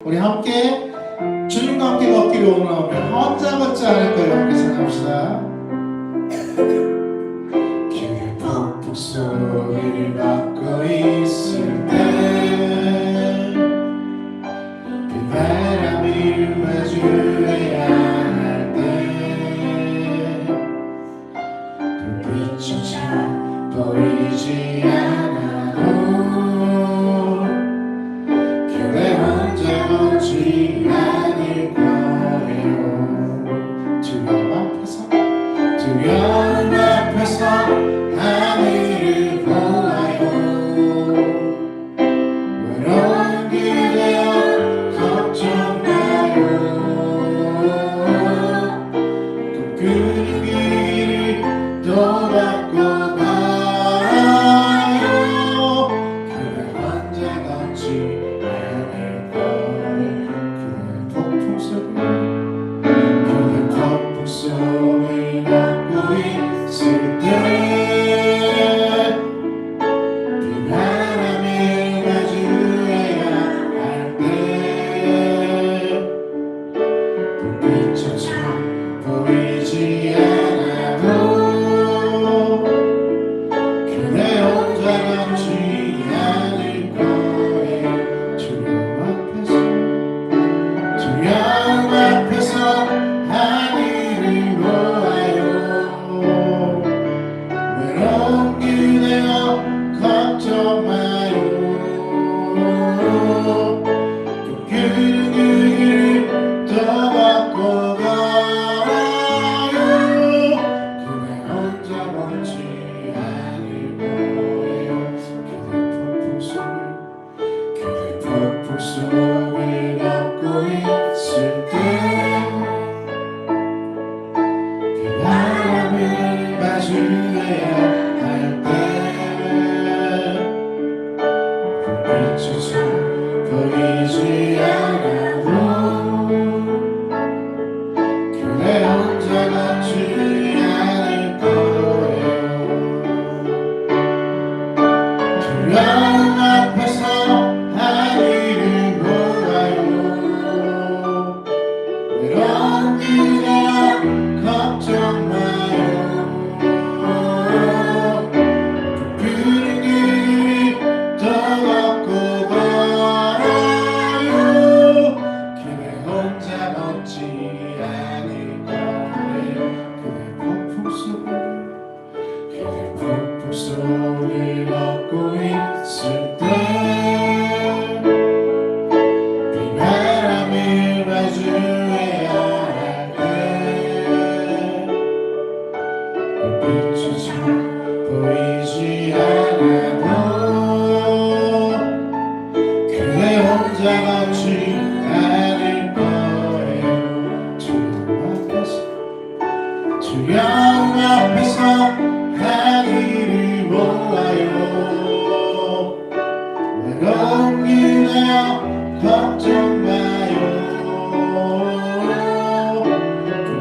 우리 함께 주님과 함께 걷기를 원하오며 혼자 걷지 않을 거예요. 함께 생각합시다. 길의 폭풍 소리를 받고 있을 때 비바람이 마주해야 할 때 불빛조차 보이지 않아도 교회 혼자 걷지 않을 거예요. 두려움 앞에서 두려움 앞에서 하늘을 보아요. 외로운 그대여 걱정 마요. 꿈꾸는 길을 또 바꿔 가요. 그대 혼자 걷지 않을 거예요. 그대 폭풍 속을 걷고 있을 때 비바람이 마주해야 할 때 불빛조차 보이지 않아도 그대 혼자 걷지 않을 거예요. 두려움 앞에서 하늘을 보아요. 외로운 그대여 걱정 마요. 꿈꾸는 길을 또 바꿔 가요. 그대 혼자 걷지 않을 거예요. 그대 폭풍 속을 걷고 있을 때 비바람을 마주해야 할 때 불빛조차 보이지 않아도 그대 혼자 걷지 않을 거예요. 두려움 앞에서 하늘을 보아요. 외로운 그대여 걱정 마요. 불푸른 길을 또 걷고 가요. 그대 혼자 걷지 않을 거예요. 그대 폭풍 속을 걷고 있을 때 비바람을 마주해야 할 때 불빛조차 보이지 않아도 그대 혼자 걷지 않을 거예요. 두려움 앞에서 하늘을 보아요. 외로운 그대여 걱정 마요.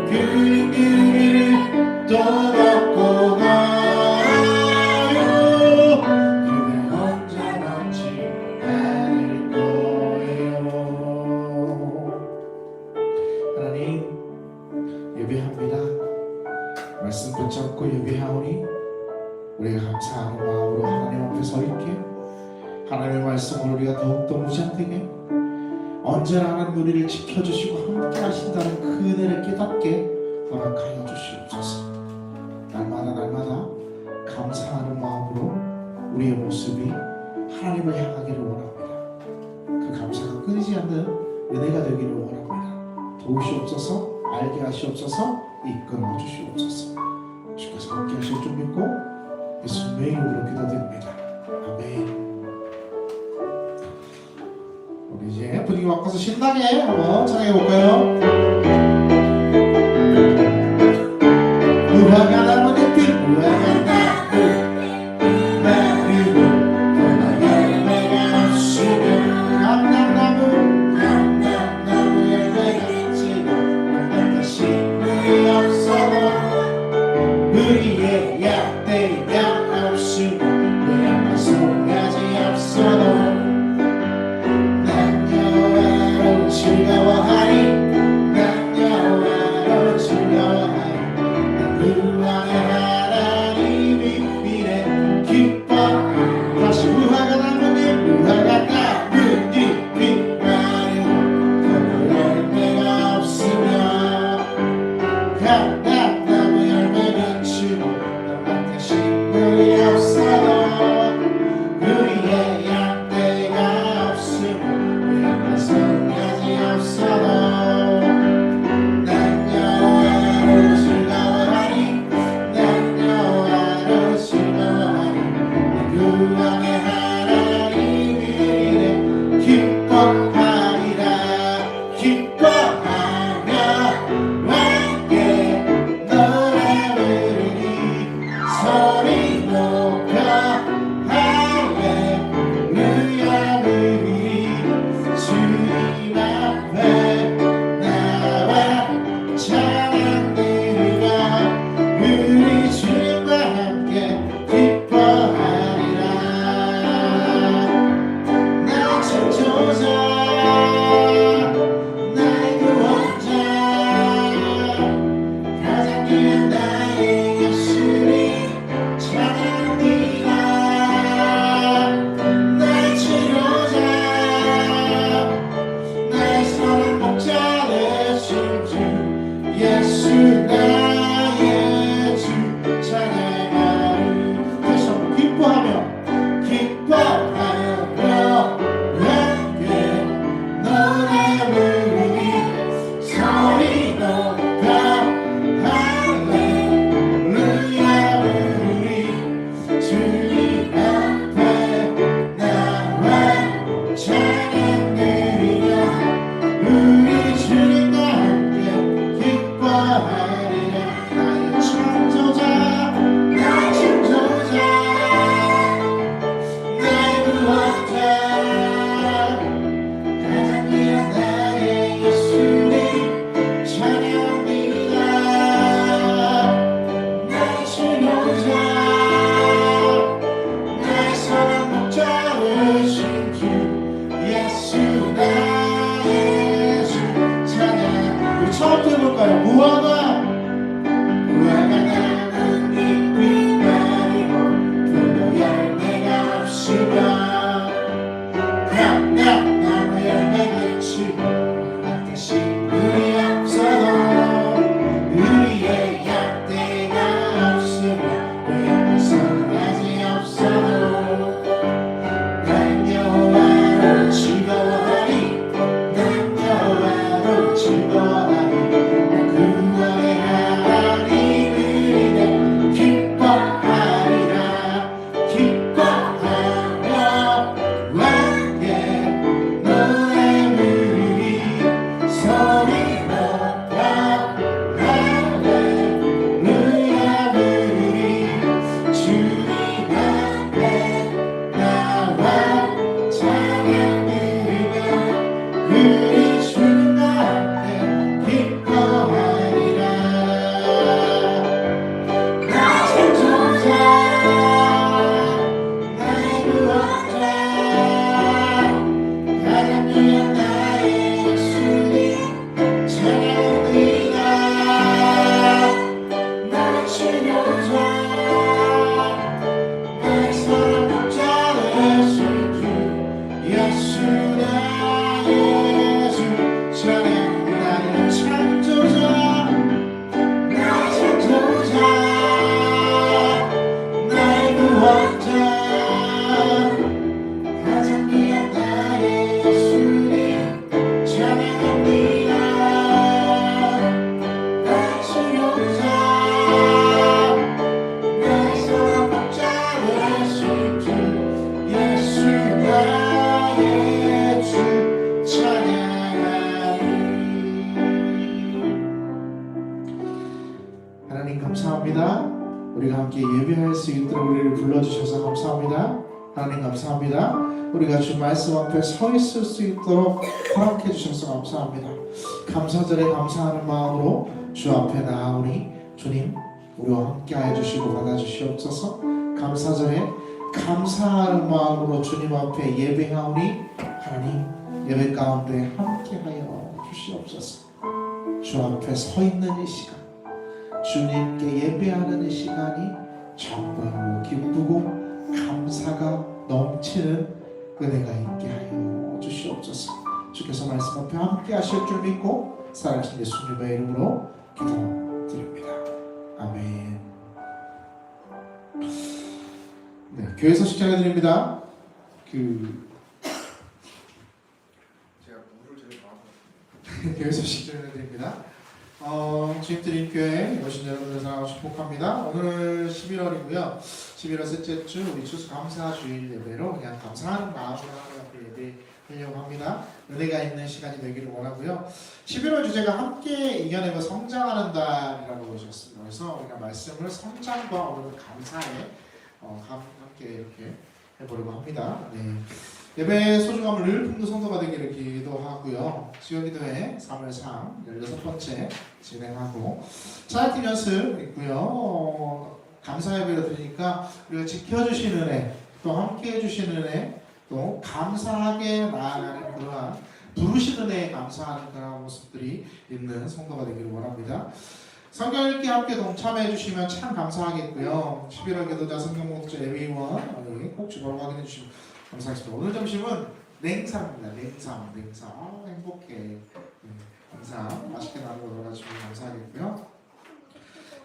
꿈꾸는 길을 또 걷고 가요. 그대 혼자 걷지 않을 거예요. 하나님 예배합니다. 말씀 붙잡고 예배하오니 우리가 감사하는 마음으로 하나님 앞에 서 있게 하나님의 말씀을 우리가 더욱더 무장되게 언제나 하나님 우리를 지켜주시고 함께 하신다는 그 은혜를 깨닫게 허락하여 주시옵소서. 날마다 감사하는 마음으로 우리의 모습이 하나님을 향하기를 원합니다. 그 감사가 끊이지 않는 은혜가 되기를 원합니다. 도우시옵소서. 알게 하시옵소서. 이끌어 주시옵소서. 주께서 함께 하실 줄 믿고 예수님의 이름으로 기도드립니다. 아멘. 우리 이제 분위기 바꿔서 신나게 한번 찬양해 볼까요? 우화가 나무는 빛 우화가 나무고 너나 열매가 없으면 감람나무 열매가 지고 다시 물이 없어도 우리의 약대가 없으면 외양만 송아지 없어도 난 여호와로 부르니 소리 높여 할렐루야 부르니 주님 앞에 나와 찬양 드리며 우리 주님과 함께 기뻐하리라. 나의 창조자 나의 창조자 나의 구원자 가장 귀한 나의 예수님 찬양합니다. 나의 치료자 나의 사랑 목자 되신 주 예수 나의 주 찬양. 우리 처음부터 해볼까요? 무화과 남은 잎이 마르고 별로 열매가 없으며 나무 열매겠지 다시 물이 없어도 우리의 약대가 없으며 우리의 성가지 없어도 난 여호와로 즐거워하리 난 여호와로 즐거워하리 구원의 하나님을 내 기뻐하리라. 기뻐하며 함께 노래 부르리 소리 높여 할렐루야 부르리 주님 앞에 나와 찬양 드리며 우리 주님과 함께 기뻐하리라. 나의 창조자 나의 구원자 가장 귀한 나의 예수님 찬양합니다. 나의 치료자 나의 사랑 목자 되신 주 예수 나의 주 찬양. 나의 창조자 나의 창조자 나의 구원자 가장 귀한 나의 예수님 찬양합니다. 나의 치료자 나의 사랑 목자 되신 주 예수 나의 주 찬양하리. 하나님 감사합니다. 우리가 함께 예배할 수 있도록 우리를 불러주셔서 감사합니다. 하나님 감사합니다. 우리가 주 말씀 앞에 서 있을 수 있도록 허락해 주셔서 감사합니다. 감사절에 감사하는 마음으로 주 앞에 나아오니 주님 우리와 함께 하여 주시고 받아주시옵소서. 감사절에 감사하는 마음으로 주님 앞에 예배하오니 하나님 예배 가운데 함께 하여 주시옵소서. 주 앞에 서 있는 이 시간 주님께 예배하는 이 시간이 정말로 기쁘고 감사가 넘치는 은혜가 있게 하여 주시옵소서. 주께서 말씀 앞에 함께 하실 줄 믿고 살아계신 예수님의 이름으로 기도드립니다. 아멘. 네, 교회 소식 전해드립니다. 제가 물을 제일 좋아하거든요. 교회 소식 전해드립니다. 주님들 교회 오신 여러분들 사랑하고 축복합니다. 오늘 11월이고요. 11월 셋째 주 우리 추수 감사 주일 예배로 그냥 감사하는 마음으로 하나님 앞에 예배하려고 합니다. 은혜가 있는 시간이 되기를 원하고요. 11월 주제가 함께 이겨내고 성장하는 달이라고 보셨습니다. 그래서 우리가 말씀을 성장과 오늘 감사에 함께 이렇게 해보려고 합니다. 네. 예배의 소중함을 늘 품는 성도가 되기를 기도하고요. 지원기도회 3월상 16번째 진행하고 찬양팀 연습 있고요. 감사 예배를 드리니까 우리가 지켜주시는 은혜, 또 함께 해주시는 은혜, 또 감사하게 나아가는 그러한 부르신 은혜에 감사하는 그런 모습들이 있는 성도가 되기를 원합니다. 성경 읽기 함께 동참해 주시면 참 감사하겠고요. 11월 기도자 성경 목자 예배위원 꼭 주보러 확인해 주시면 감사하겠습니다. 오늘 점심은 냉삼입니다. 냉삼. 행복해. 항상 맛있게 나누고 놀아주시면 감사하겠고요.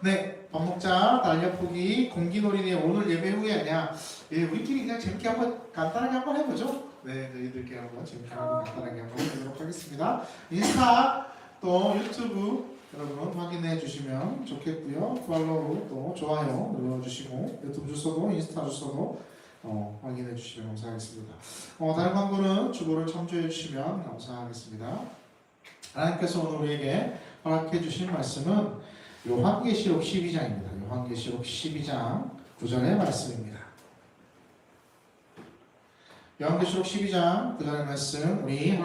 네, 밥 먹자, 달력보기, 공기놀이네. 오늘 예배 후에 아니야. 예, 우리끼리 그냥 재밌게 한번 간단하게 한번 해보죠. 네, 너희들끼리 한번 재밌게 한번 간단하게 한번 해보도록 하겠습니다. 인스타 또 유튜브 여러분 확인해 주시면 좋겠고요. 팔로우 또 좋아요 눌러주시고 유튜브 주소도 인스타 주소도 확인해 주시면 감사하겠습니다. 다른 광고는 주보를 참조해 주시면 감사하겠습니다. 하나님께서 오늘 우리에게 허락해 주신 말씀은 요한계시록 12장입니다. 요한계시록 12장 9절의 말씀입니다. 요한계시록 12장 9절의 말씀 우리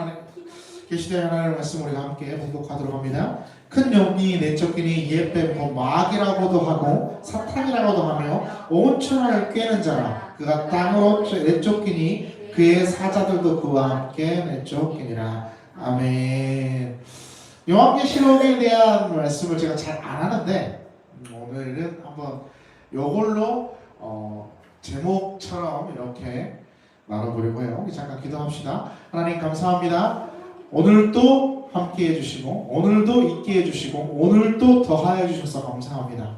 계시된 하나님의 말씀 우리가 함께 봉독하도록 합니다. 큰 영이 내쫓기니 이에 빼고 마귀라고도 하고 사탄이라고도 하며 온 천하를 꿰는 자라 그가 땅으로 내쫓기니 그의 사자들도 그와 함께 내쫓기니라. 아멘. 요한계시록에 대한 말씀을 제가 잘 안 하는데 오늘은 한번 요걸로 제목처럼 이렇게 나눠보려고 해요. 잠깐 기도합시다. 하나님 감사합니다. 오늘도 함께 해주시고 오늘도 있게 해주시고 오늘도 더하여 주셔서 감사합니다.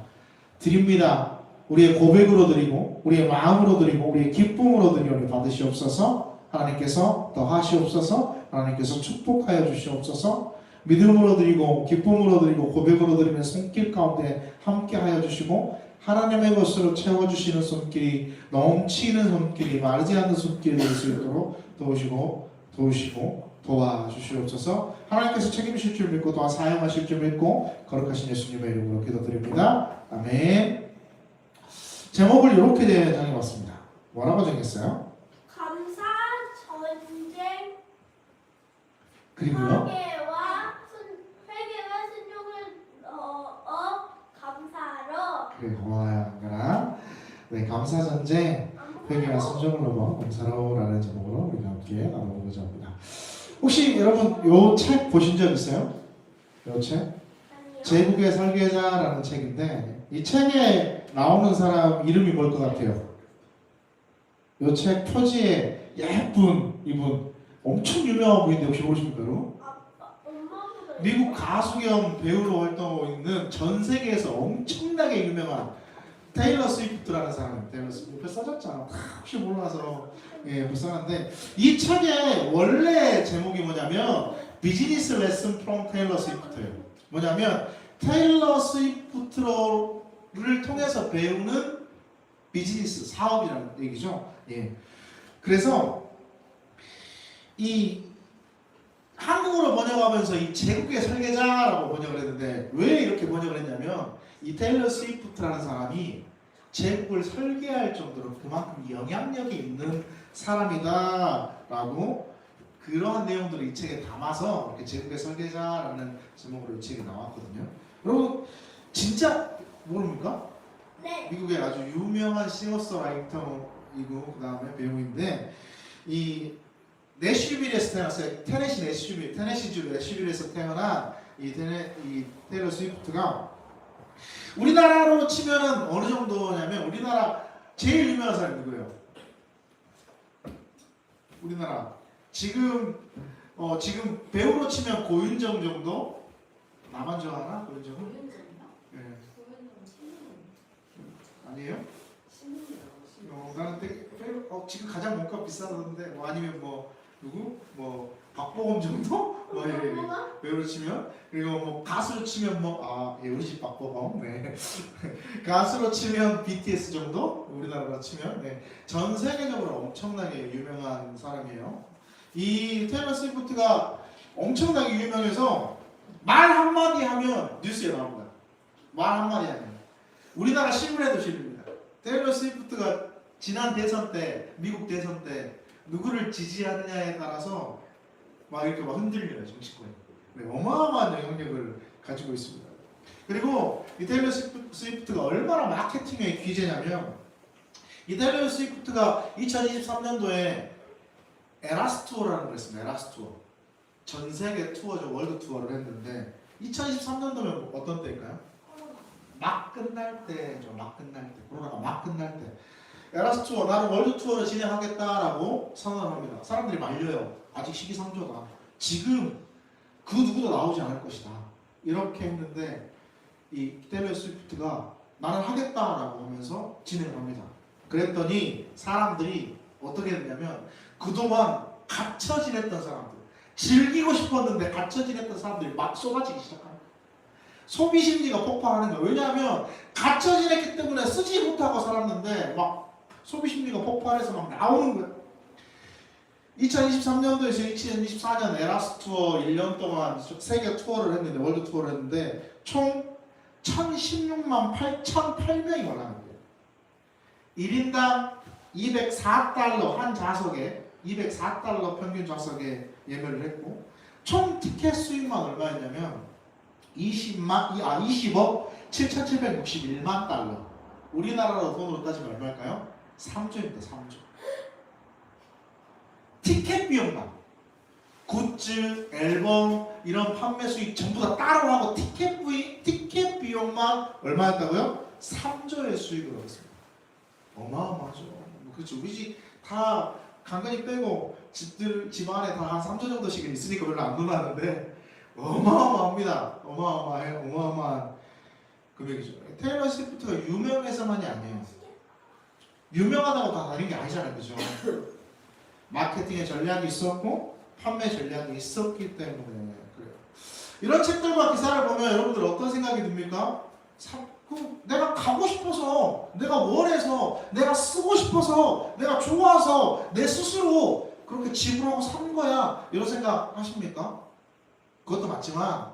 드립니다. 우리의 고백으로 드리고 우리의 마음으로 드리고 우리의 기쁨으로 드리오니 받으시옵소서. 하나님께서 더하시옵소서. 하나님께서 축복하여 주시옵소서. 믿음으로 드리고 기쁨으로 드리고 고백으로 드리면 손길 가운데 함께하여 주시고 하나님의 것으로 채워주시는 손길이 넘치는 손길이 마르지 않는 손길이 될 수 있도록 도우시고 도와주시옵소서. 하나님께서 책임질 줄 믿고 또한 사용하실 줄 믿고 거룩하신 예수님의 이름으로 기도드립니다. 아멘. 제목을 이렇게 정해봤습니다. 뭐라고 정했어요? 감사, 전쟁, 그리고요? 회개와 순종을 감사로. 그래 고마워요. 네, 감사 전쟁 회개와 순종을 넘어 감사로라는 제목으로 우리가 함께 나눠보고자 합니다. 혹시 여러분 요 책 보신 적 있어요? 요 책? 아니요. 제국의 설계자라는 책인데 이 책에 나오는 사람 이름이 뭘 것 같아요? 요 책 표지에 예쁜 이분 엄청 유명한 분인데 혹시 모르십니까 여러분? 엄마보다 미국 가수 겸 배우로 활동하고 있는 전 세계에서 엄청나게 유명한 테일러 스위프트라는 사람입니다. 테일러 스위프트 옆에 써졌잖아. 혹시 몰라서 못 써놨는데 이 책의 원래 제목이 뭐냐면 비즈니스 레슨 프롬 테일러 스위프트예요. 뭐냐면 테일러 스위프트를 통해서 배우는 비즈니스 사업이라는 얘기죠. 예. 그래서 이 한국어로 번역하면서 이 제국의 설계자라고 번역을 했는데 왜 이렇게 번역을 했냐면 이 테일러 스위프트라는 사람이 제국을 설계할 정도로 그만큼 영향력이 있는 사람이다라고 그러한 내용들을 이 책에 담아서 이렇게 제국의 설계자라는 제목으로 이 책이 나왔거든요. 여러분 진짜 모릅니까? 네. 미국의 아주 유명한 싱어송라이터이고 그 다음에 배우인데 이 내슈빌에서 태어났어요. 테네시주 내슈빌에서 태어난 이 테일러 스위프트가 우리나라로 치면은 어느 정도냐면 우리나라 제일 유명한 사람이 누구예요? 우리나라 지금 배우로 치면 고윤정 정도? 나만 좋아하나? 고윤정은? 네. 아니에요? 나는 지금 가장 몸값 비싸던데 아니면 누구? 박보검 정도? 배우로 치면 그리고 가수로 치면 우리 집 박보검 네. 가수로 치면 BTS 정도 우리나라로 치면 네. 전 세계적으로 엄청나게 유명한 사람이에요. 이 테일러 스위프트가 엄청나게 유명해서 말 한마디 하면 뉴스에 나옵니다. 말 한마디 하면 우리나라 신문에도 실립니다. 테일러 스위프트가 지난 대선 때 미국 대선 때 누구를 지지하느냐에 따라서 이렇게 흔들려요 정치권이. 네, 어마어마한 영향력을 가지고 있습니다. 그리고 이 테일러 스위프트가 얼마나 마케팅의 귀재냐면 이 테일러 스위프트가 2023년도에 에라스 투어라는 걸 했습니다. 에라스 투어 전 세계 투어죠. 월드 투어를 했는데 2023년도면 어떤 때일까요? 막 끝날 때죠. 코로나가 막 끝날 때 에라스 투어 나는 월드 투어를 진행하겠다라고 선언을 합니다. 사람들이 말려요. 아직 시기상조다. 지금 그 누구도 나오지 않을 것이다. 이렇게 했는데 이 테일러 스위프트가 나는 하겠다라고 하면서 진행을 합니다. 그랬더니 사람들이 어떻게 됐냐면 그동안 갇혀 지냈던 사람들, 즐기고 싶었는데 갇혀 지냈던 사람들이 막 쏟아지기 시작합니다. 소비 심리가 폭발하는 거예요. 왜냐하면 갇혀 지냈기 때문에 쓰지 못하고 살았는데 막 소비 심리가 폭발해서 막 나오는 거예요. 2023년도에서 2024년 에라스 투어 1년 동안 세계 투어를 했는데, 월드 투어를 했는데 총 1016만 8,008명이 올라갔대요. 1인당 204달러 한 좌석에 204달러 평균 좌석에 예매를 했고 총 티켓 수익만 얼마였냐면 20억 7,761만 달러. 우리나라로 돈으로 따지면 얼마일까요? 3조입니다. 3조. 티켓 비용만, 굿즈, 앨범 이런 판매 수익 전부 다 따로 하고 티켓 비용만 얼마였다고요? 3조의 수익을 얻었습니다. 어마어마하죠. 그렇죠. 우리 집 다 간간히 빼고 집 안에 다 한 3조 정도씩은 있으니까 별로 안 놀라는데 어마어마합니다. 어마어마한 금액이죠. 테일러 스위프트가 유명해서만이 아니에요. 유명하다고 다 다른 게 아니잖아요. 그죠? 마케팅의 전략이 있었고 판매 전략이 있었기 때문에 그래요. 이런 책들과 기사를 보면 여러분들 어떤 생각이 듭니까? 내가 가고 싶어서, 내가 원해서, 내가 쓰고 싶어서, 내가 좋아서 내 스스로 그렇게 지불하고 산 거야. 이런 생각 하십니까? 그것도 맞지만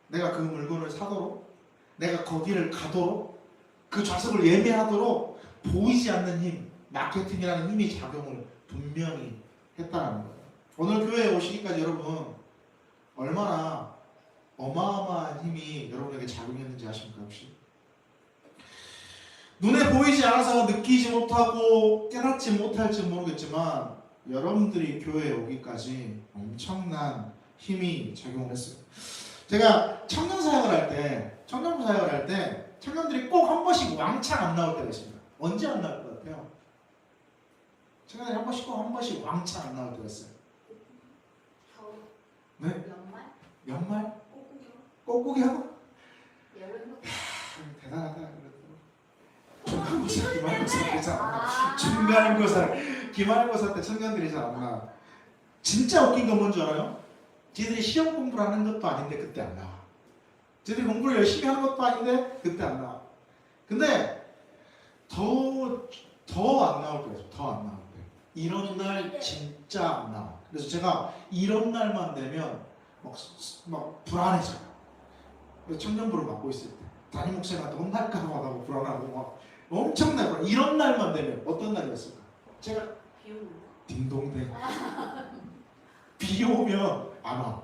내가 그 물건을 사도록, 내가 거기를 가도록, 그 좌석을 예매하도록 보이지 않는 힘, 마케팅이라는 힘이 작용을 분명히 했다는 거예요. 오늘 교회에 오시기까지 여러분 얼마나 어마어마한 힘이 여러분에게 작용했는지 아십니까? 혹시? 눈에 보이지 않아서 느끼지 못하고 깨닫지 못할지 모르겠지만 여러분들이 교회에 오기까지 엄청난 힘이 작용을 했어요. 제가 청년 사역을 할 때 청년들이 꼭 한 번씩 왕창 안 나올 때가 있습니다. 언제 안 나올 것 같아요? 청년들이 한 번씩 왕창 안 나올 때가 있어요. 네? 연말? 꼬꾸기 하고? 대단하다. 중간고사, 기말고사 때 잘 안 나. 중간고사, 기말고사 때 청년들이 잘 안 나. 진짜 웃긴 건 뭔지 알아요? 쟤들이 시험 공부를 하는 것도 아닌데 그때 안 나와. 쟤들이 공부를 열심히 하는 것도 아닌데 그때 안 나와. 근데 더 안 나올 거예요. 더 안 나올 거예요. 이런 날 진짜 안 나와. 그래서 제가 이런 날만 되면 막 불안해져요. 청년부를 맡고 있을 때 담임 목사님한테 혼날까 봐 하고 불안하고 막 엄청나게 불안. 이런 날만 되면 어떤 날이었을까? 제가 비 오는 딩동댕 비 오면 안 와.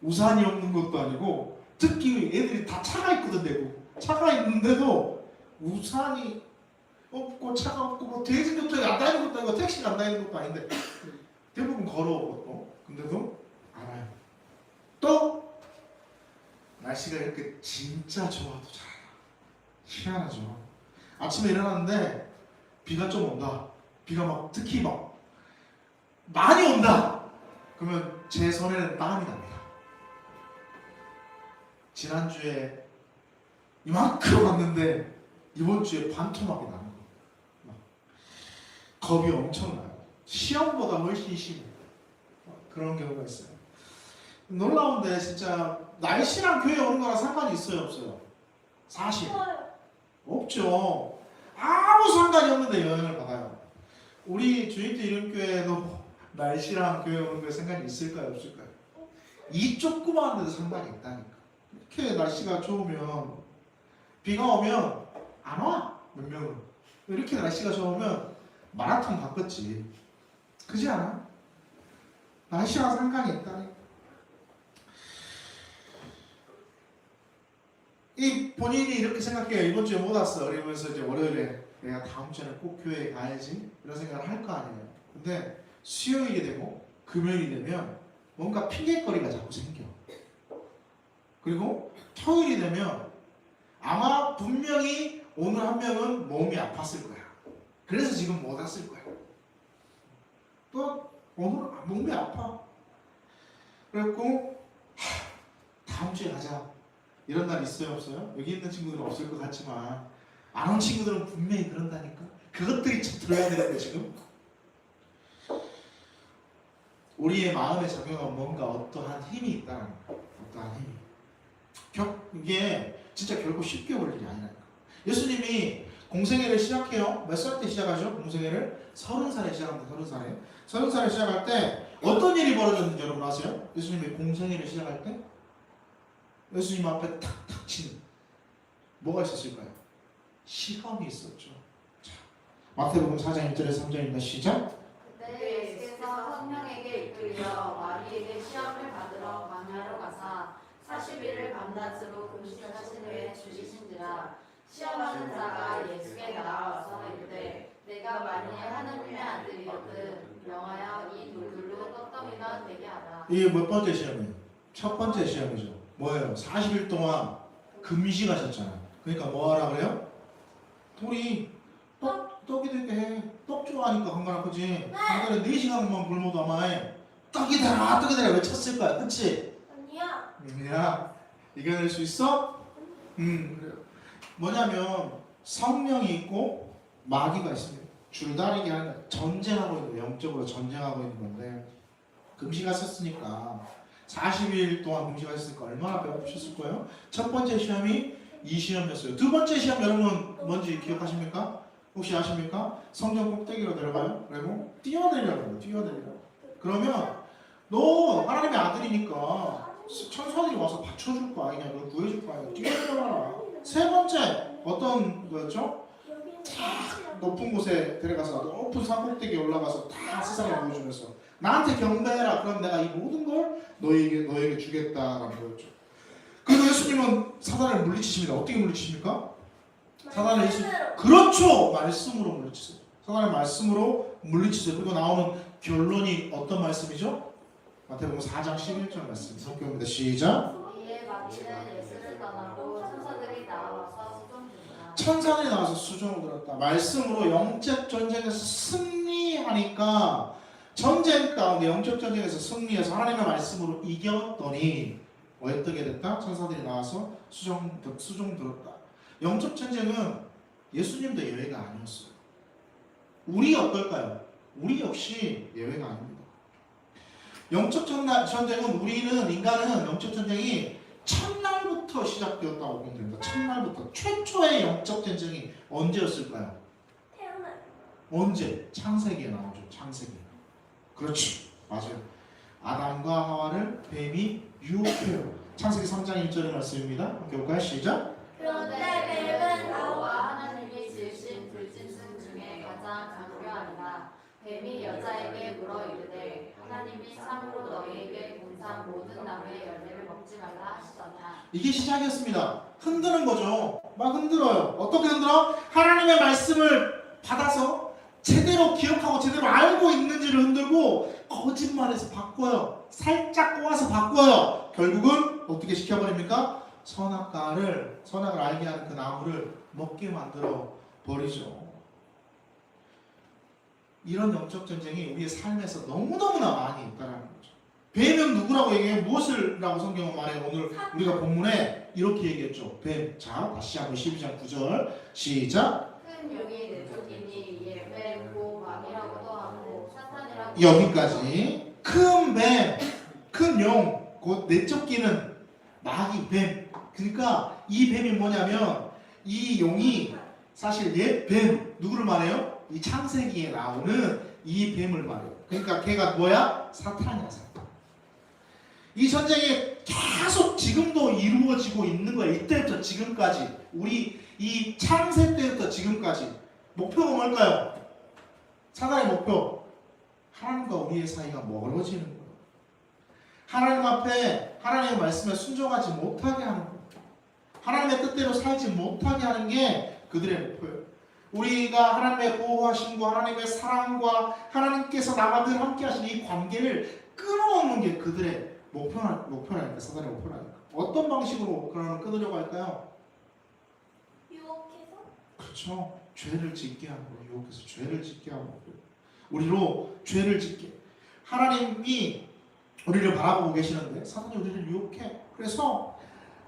우산이 없는 것도 아니고 특히 애들이 다 차가 있거든. 대구 차가 있는데도 우산이 없고 차가 없고 뭐 대중교통이 안 다니는 것도 아니고 택시가 안 다니는 것도 아닌데 대부분 걸어오고 근데도 안 와요. 또 날씨가 이렇게 진짜 좋아도 잘 안 와. 희한하죠. 아침에 일어났는데 비가 좀 온다. 비가 막 특히 막 많이 온다. 그러면 제 손에는 땀이 납니다. 지난주에 이만큼 왔는데 이번 주에 반토막이 나는 거예요. 막 겁이 엄청나요. 시험보다 훨씬 심해요. 그런 경우가 있어요. 놀라운데 진짜 날씨랑 교회 오는 거랑 상관이 있어요, 없어요? 사실 없죠. 아무 상관이 없는데 영향을 받아요. 우리 주인들 이름교회도 날씨랑 교회 오는 거에 상관이 있을까요, 없을까요? 이 조그마한 데도 상관이 있다니까. 이렇게 날씨가 좋으면 비가 오면 안 와, 몇 명은. 이렇게 날씨가 좋으면 마라톤 바꿨지. 그지 않아? 날씨랑 상관이 있다니까. 이 본인이 이렇게 생각해요. 이번 주에 못 왔어. 이러면서 이제 월요일에 내가 다음 주에는 꼭 교회에 가야지. 이런 생각을 할 거 아니에요. 근데 수요일이 되고 금요일이 되면 뭔가 핑계거리가 자꾸 생겨. 그리고 토요일이 되면 아마 분명히 오늘 한 명은 몸이 아팠을 거야. 그래서 지금 못 왔을 거야. 또 오늘 몸이 아파. 그래갖고 다음 주에 가자. 이런 날 있어요 없어요? 여기 있는 친구들은 없을 것 같지만 안 온 친구들은 분명히 그런다니까. 그것들이 좀 들어야 되는데 지금 우리의 마음에 작용한 뭔가 어떠한 힘이 있다는 거예요. 어떠한 힘이. 이게 진짜 결코 쉽게 올 일이 아니라니까. 예수님이 공생애를 시작해요. 몇 살 때 시작하죠? 공생애를 30살에 시작합니다. 30살에. 30살에 시작할 때 어떤 일이 벌어졌는지 여러분 아세요? 예수님이 공생애를 시작할 때 예수님 앞에 탁탁 치는 뭐가 있었을까요? 시험이 있었죠. 자, 마태복음 4장 1절에서 3절입니다. 시작. 그때 예수께서 성령에게 이끌려 마리에게 시험을 받으러 광야로 가사 40일을 밤낮으로 금식하신 후에 죽이신지라. 시험하는 자가 예수께 나와서 이르되 내가 만일 하나님의 아들이거든 명하여 이 돌들로 떡덩이나 되게 하라. 이게 몇 번째 시험이에요? 첫 번째 시험이죠. 뭐예요? 40일 동안 금식하셨잖아요. 그러니까 뭐 하라 그래요? 돌이 떡이 되게 해. 떡 좋아하니까 건강 아프지. 하루에 4시간만 굶어도 아마 떡이 되라 떡이 되라 외쳤을 거야. 그치? 아니야. 야 이겨낼 수 있어? 그래요. 뭐냐면 성령이 있고 마귀가 있습니다. 줄다리기 하는 전쟁하고 있는 거예요. 영적으로 전쟁하고 있는 건데 금식하셨으니까 40일 동안 금식하셨으니까 얼마나 배고프셨을 거예요? 첫 번째 시험이 이 시험이었어요. 두 번째 시험 여러분 뭔지 기억하십니까? 혹시 아십니까? 성전 꼭대기로 내려가요. 그리고 뛰어내리라고 뛰어내리라고. 그러면 너 하나님의 아들이니까 천사들이 와서 받쳐줄 거 아니냐, 널 구해줄 거 아니냐, 뛰어내려가라. 세 번째 어떤 거였죠? 높은 곳에 데려가서 높은 산 꼭대기에 올라가서 다 세상을 보여주면서 나한테 경배해라. 그럼 내가 이 모든 걸 너에게 주겠다라는 거였죠. 그리고 예수님은 사단을 물리치십니다. 어떻게 물리치십니까? 사단을 그렇죠. 말씀으로 물리치세요. 사단을 말씀으로 물리치세요. 그리고 나오는 결론이 어떤 말씀이죠? 마태복음 4장 11절 말씀. 성경입니다. 시작. 이에 마귀는 예수를 떠나고 천사들이 나와서 수종 들었다. 천사들이 나와서 수종을 들었다. 말씀으로 영적 전쟁에서 승리하니까 전쟁 가운데 영적 전쟁에서 승리해서 하나님의 말씀으로 이겼더니 어떻게 됐다? 천사들이 나와서 수종 들었다. 영적 전쟁은 예수님도 예외가 아니었어요. 우리 어떨까요? 우리 역시 예외가 아닙니다. 영적 전쟁은 우리는 인간은 영적 전쟁이 첫날부터 시작되었다고 보면 됩니다. 첫날부터 최초의 영적 전쟁이 언제였을까요? 태어나요. 언제? 창세기에 나오죠. 창세기. 그렇지. 맞아요. 아담과 하와를 뱀이 유혹해요. 창세기 3장 1절의 말씀입니다. 함께 볼까요? 시작. 그런데 뱀은 여호와 하나님이 지으신 불짐승 중에 가장 강교하니라. 뱀이 여자에게 물어 이르되 하나님이 참으로 너희에게 공산 모든 나무의 열매를 먹지 말라 하시더냐. 이게 시작이었습니다. 흔드는 거죠. 막 흔들어요. 어떻게 흔들어? 하나님의 말씀을 받아서 제대로 기억하고 제대로 알고 있는지를 흔들고 거짓말해서 바꿔요. 살짝 꼬아서 바꿔요. 결국은 어떻게 시켜버립니까? 선악을 알게 하는 그 나무를 먹게 만들어 버리죠. 이런 영적 전쟁이 우리의 삶에서 너무너무나 많이 있다는 거죠. 뱀은 누구라고 얘기해요? 무엇을라고 성경은 말해요? 오늘 우리가 본문에 이렇게 얘기했죠. 뱀. 자, 다시 한번 12장 9절 시작. 큰 용이 내쫓기니 이에 뱀, 고, 마귀라고도 하고 사탄이라고. 여기까지. 큰 뱀, 큰 용, 곧 내쫓기는 마귀, 뱀. 그러니까 이 뱀이 뭐냐면 이 용이 사실 옛 뱀, 누구를 말해요? 이 창세기에 나오는 이 뱀을 말해요. 그러니까 걔가 뭐야? 사탄이야, 사탄. 이 전쟁이 계속 지금도 이루어지고 있는 거예요. 이때부터 지금까지. 우리 이 창세 때부터 지금까지. 목표가 뭘까요? 사단의 목표. 하나님과 우리의 사이가 멀어지는 거예요. 하나님 앞에 하나님의 말씀에 순종하지 못하게 하는 거예요. 하나님의 뜻대로 살지 못하게 하는 게 그들의 목표예요. 우리가 하나님의 보호하심과 하나님의 사랑과 하나님께서 나와 늘 함께 하시는 이 관계를 끊어먹는 게 그들의 목표라니까. 사단의 목표라니까. 어떤 방식으로 그러면 끊으려고 할까요? 유혹해서 그렇죠. 죄를 짓게 하는 거예요. 유혹해서 죄를 짓게 하는 거예요. 우리로 죄를 짓게. 하나님이 우리를 바라보고 계시는데 사단이 우리를 유혹해. 그래서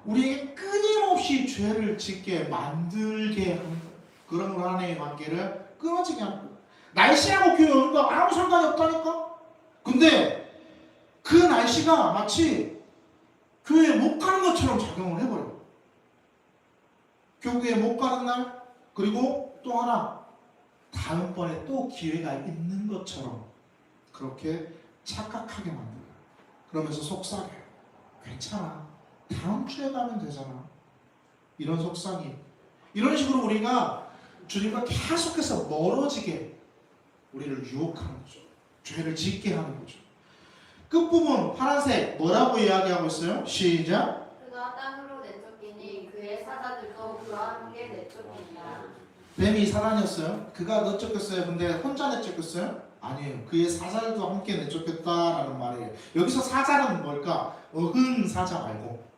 우리에게 끊임없이 죄를 짓게 만들게 하는 거예요. 그런 하나님의 관계를 끊어지게 하는 거예요. 날씨하고 교회 오는 거 아무 상관이 없다니까? 근데 그 날씨가 마치 교회에 못 가는 것처럼 작용을 해버려요. 교회에 못 가는 날, 그리고 또 하나, 다음번에 또 기회가 있는 것처럼 그렇게 착각하게 만들어요. 그러면서 속삭여요. 괜찮아. 다음 주에 가면 되잖아. 이런 속삭임. 이런 식으로 우리가 주님과 계속해서 멀어지게 우리를 유혹하는 거죠. 죄를 짓게 하는 거죠. 끝부분 파란색 뭐라고 이야기하고 있어요? 시작. 그가 땅으로 내쫓기니 그의 사자들도 그와 함께 내쫓기니라. 뱀이 사단이었어요? 그가 내쫓겼어요. 근데 혼자 내쫓겼어요? 아니에요. 그의 사자들도 함께 내쫓겼다라는 말이에요. 여기서 사자는 뭘까? 어흥 사자 말고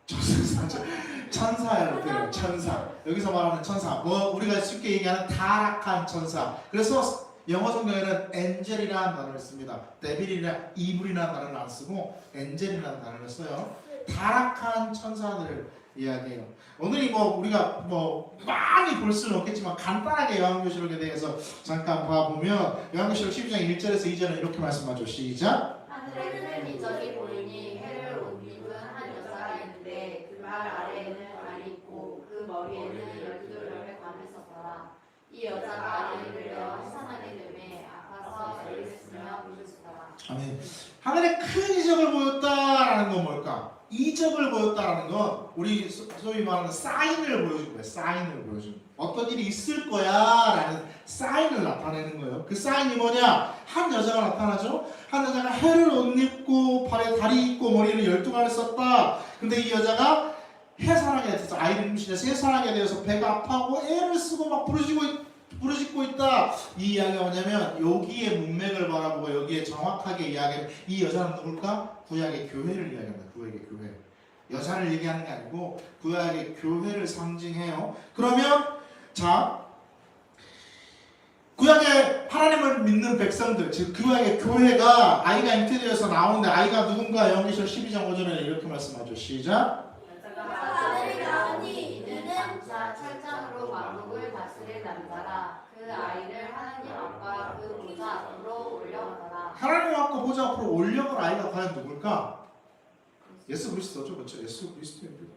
저승사자, 천사예요. 천사. 여기서 말하는 천사. 우리가 쉽게 얘기하는 타락한 천사. 그래서 영어 성경에는 엔젤이라는 단어를 씁니다. 데빌이나 이불이라는 단어를 안 쓰고 엔젤이라는 단어를 써요. 타락한 천사들을 이야기해요. 오늘이 우리가 많이 볼 수는 없겠지만 간단하게 요한계시록에 대해서 잠깐 봐보면 요한계시록 12장 1절에서 2절은 이렇게 말씀하죠. 시작. 하늘에 큰 이적이 보이니 해를 옷 입은 한 여자가 있는데 그 발 아래에는 알이 있고 그 머리에는 12열의 관을 썼더라. 이 여자가 아이를 낳아 해산하게 되매 아파서 애를 쓰며 울으시더라. 아멘. 하늘에 큰 이적을 보였다라는 건 뭘까? 이적을 보였다라는 건 우리 소위 말하는 사인을 보여준 거예요. 사인을 보여준 거예요. 어떤 일이 있을 거야라는 사인을 나타내는 거예요. 그 사인이 뭐냐? 한 여자가 나타나죠. 한 여자가 해를 옷 입고 발에 다리 있고 머리를 12가를 썼다. 근데 이 여자가 해산하게 돼서 아이를 임신해서 해산하게 되어서 배가 아파하고 애를 쓰고 막 부르짖고 있다. 이 이야기가 뭐냐면 여기에 문맥을 바라보고 여기에 정확하게 이야기하는 이 여자는 누굴까? 구약의 교회를 이야기합니다. 구약의 교회. 여자를 얘기하는 게 아니고 구약의 교회를 상징해요. 그러면 자 구약의 하나님을 믿는 백성들, 즉 구약의 교회가 아이가 잉태되어서 나오는데 아이가 누군가? 요한계시록 12장 5절에 이렇게 말씀하죠. 시작. 아들이 나오니 이는 장차 철장으로 왕국을 다스릴 남자라. 그 아이를 하나님 앞과 그 보좌 앞으로 올려가더라. 하나님 앞과 보좌 앞으로 올려갈 아이가 과연 누굴까? 예수 그리스도죠. 그렇죠? 예수 그리스도입니다.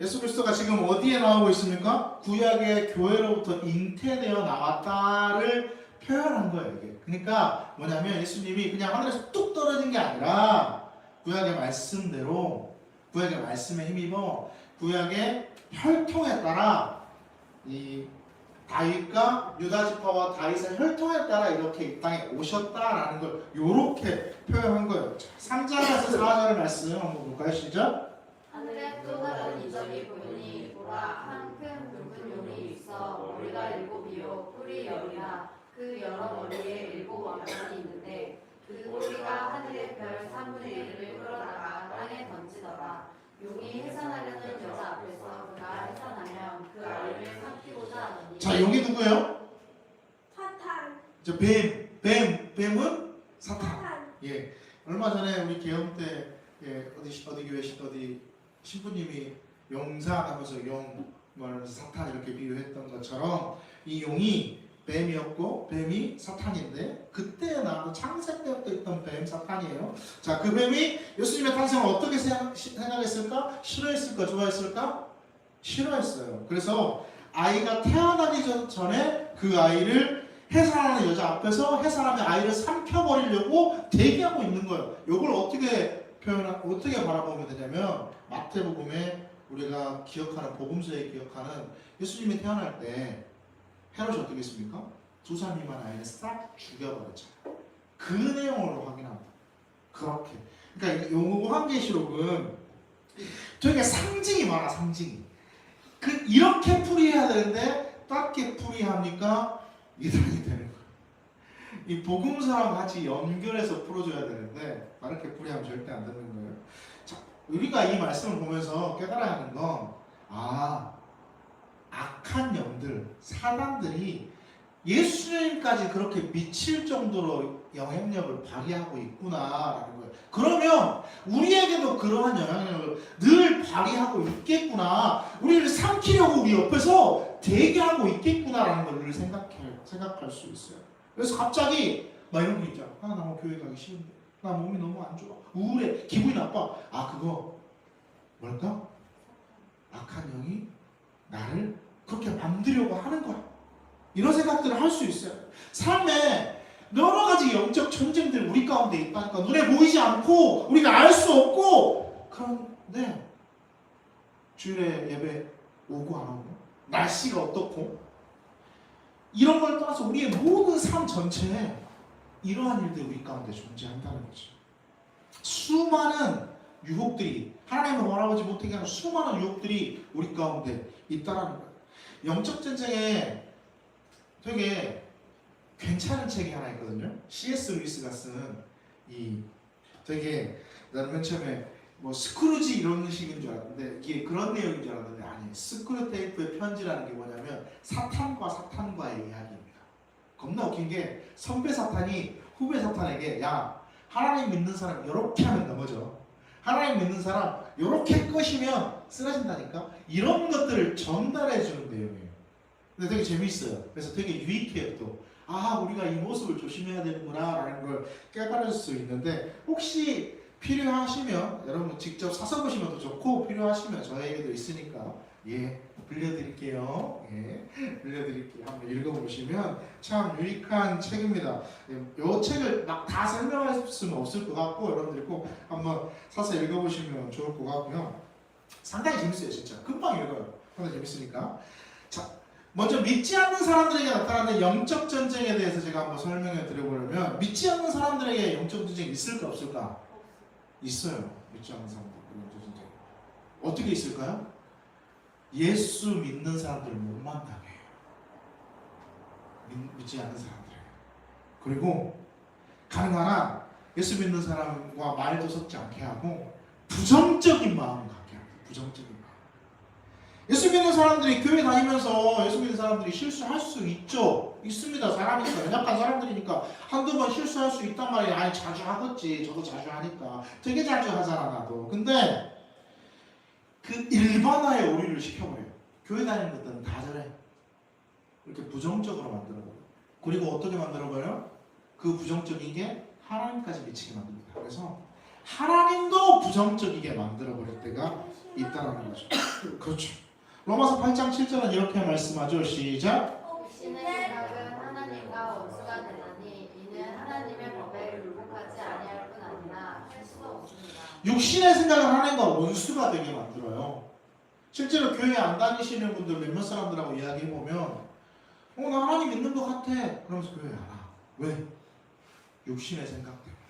예수 그리스도가 지금 어디에 나오고 있습니까? 구약의 교회로부터 잉태되어 나왔다를 표현한 거예요. 이게. 그러니까 뭐냐면 예수님이 그냥 하늘에서 뚝 떨어진 게 아니라 구약의 말씀대로 구약의 말씀에 힘입어 구약의 혈통에 따라 이 다윗과 유다 지파와 다윗의 혈통에 따라 이렇게 이 땅에 오셨다라는 걸 이렇게 표현한 거예요. 3장에서 4절의 말씀 한번 볼까요? 시작. 하늘에 또 다른 이적이 보이니 보라 한 큰 붉은 용이 있어 머리가 7이요 뿔이 10이라. 그 여러 머리에 7 왕관이 있는데 그 꼬리가 하늘의 별 3분의 1을 끌어다가 땅에 던지더라. 용이 해산하려는 여자 앞에서 그가 해산하면 그 아이를 삼키고자 하더니. 자, 용이 누구예요? 사탄. 저 뱀은 사탄. 사탄. 예, 얼마 전에 우리 개헌 때 어디 교회 어디 신부님이 용사하면서 용 말하면서 사탄 이렇게 비유했던 것처럼 이 용이 뱀이었고 뱀이 사탄인데 그때 나온 창세 때부터 있던 뱀 사탄이에요. 자, 그 뱀이 예수님의 탄생을 어떻게 생각했을까? 싫어했을까? 좋아했을까? 싫어했어요. 그래서 아이가 태어나기 전에 그 아이를 해산하는 여자 앞에서 해산하면 아이를 삼켜버리려고 대기하고 있는 거예요. 이걸 어떻게 바라보면 되냐면 마태복음에 우리가 기억하는 복음서에 기억하는 예수님이 태어날 때 헤롯이 어떻게 했습니까? 2살 미만 아이를 싹 죽여버렸잖아요. 그 내용으로 확인합니다. 그렇게. 그러니까 요한계시록은 되게 상징이 많아. 상징이. 이렇게 풀이해야 되는데 딱히 풀이하니까 이상이 되는 거예요. 이 복음서랑 같이 연결해서 풀어줘야 되는데 그렇게 풀이하면 절대 안 되는 거예요. 자, 우리가 이 말씀을 보면서 깨달아야 하는 건 악한 영들, 사단들이 예수님까지 그렇게 미칠 정도로 영향력을 발휘하고 있구나라는 거예요. 그러면 우리에게도 그러한 영향력을 늘 발휘하고 있겠구나. 우리를 삼키려고 우리 옆에서 대기하고 있겠구나라는 걸 늘 생각할 수 있어요. 그래서 갑자기 막 이런 거 있잖아. 나 교회 가기 싫은데. 나 몸이 너무 안 좋아. 우울해. 기분이 나빠. 그거 뭘까? 악한 영이 나를 그렇게 만들려고 하는 거야. 이런 생각들을 할 수 있어요. 삶에 여러 가지 영적 전쟁들 우리 가운데 있다니까. 눈에 보이지 않고 우리가 알 수 없고, 그런데 주일에 예배 오고 안 오고, 날씨가 어떻고, 이런 걸 떠나서 우리의 모든 삶 전체에 이러한 일들이 우리 가운데 존재한다는 거죠. 수많은 유혹들이, 하나님을 원하지 못하게 하는 수많은 유혹들이 우리 가운데 있다는 거예요. 영적 전쟁에 되게 괜찮은 책이 하나 있거든요. C.S. 루이스가 쓴 되게 나는 맨 처음에 뭐 스크루지 이런 식인 줄 알았는데 이게 그런 내용인 줄 알았는데 아니에요. 스크루테이프의 편지라는 게 뭐냐면 사탄과의 이야기입니다. 겁나 웃긴 게 선배 사탄이 후배 사탄에게 야 하나님 믿는 사람 이렇게 하면 넘어져. 하나님 믿는 사람 이렇게 끄시면 쓰러진다니까. 이런 것들을 전달해 주는 내용이에요. 근데 되게 재미있어요. 그래서 되게 유익해요. 또 우리가 이 모습을 조심해야 되는구나 라는 걸 깨달을 수 있는데, 혹시 필요하시면 여러분 직접 사서 보시면 더 좋고, 필요하시면 저에게도 있으니까 빌려드릴게요. 빌려드릴게요. 한번 읽어보시면 참 유익한 책입니다. 이 책을 막 다 설명할 수는 없을 것 같고, 여러분들이 꼭 한번 사서 읽어보시면 좋을 것 같고요. 상당히 재밌어요. 진짜 금방 읽어요. 상당히 재밌으니까. 자, 먼저 믿지 않는 사람들에게 나타나는 영적 전쟁에 대해서 제가 한번 설명해 드려보려면, 믿지 않는 사람들에게 영적 전쟁이 있을까 없을까? 있어요. 믿지 않는 사람들 영적 전쟁. 어떻게 있을까요? 예수 믿는 사람들을 못 만나게 해요. 믿지 않는 사람들에게. 그리고 가능한 한 예수 믿는 사람과 말도 섞지 않게 하고 부정적인 마음을 갖게 합니다. 부정적인 마음. 예수 믿는 사람들이 교회 다니면서 예수 믿는 사람들이 실수할 수 있죠. 있습니다. 사람이니까, 연약한 사람들이니까 한두 번 실수할 수 있단 말이에요. 자주 하겠지. 저도 자주 하니까. 되게 자주 하잖아 나도. 근데 그 일반화에 오류를 시켜버려요. 교회 다니는 것들은 다 저래. 이렇게 부정적으로 만들어버려요. 그리고 어떻게 만들어버려요? 그 부정적인 게 하나님까지 미치게 만듭니다. 그래서 하나님도 부정적이게 만들어버릴 때가 있다는 거죠. 그렇죠. 로마서 8장 7절은 이렇게 말씀하죠. 시작. 신의 생각은 하나님과 원수가 되나니 이는 하나님의 법에 굴복하지 아니할 뿐 아니라 할 수도 없습니다. 육신의 생각은 하나님과 원수가 되게 만들어요. 실제로 교회 안 다니시는 분들 몇몇 사람들하고 이야기해보면 나 하나님 믿는 것 같아. 그러면서 교회 안 와. 왜? 육신의 생각 때문에.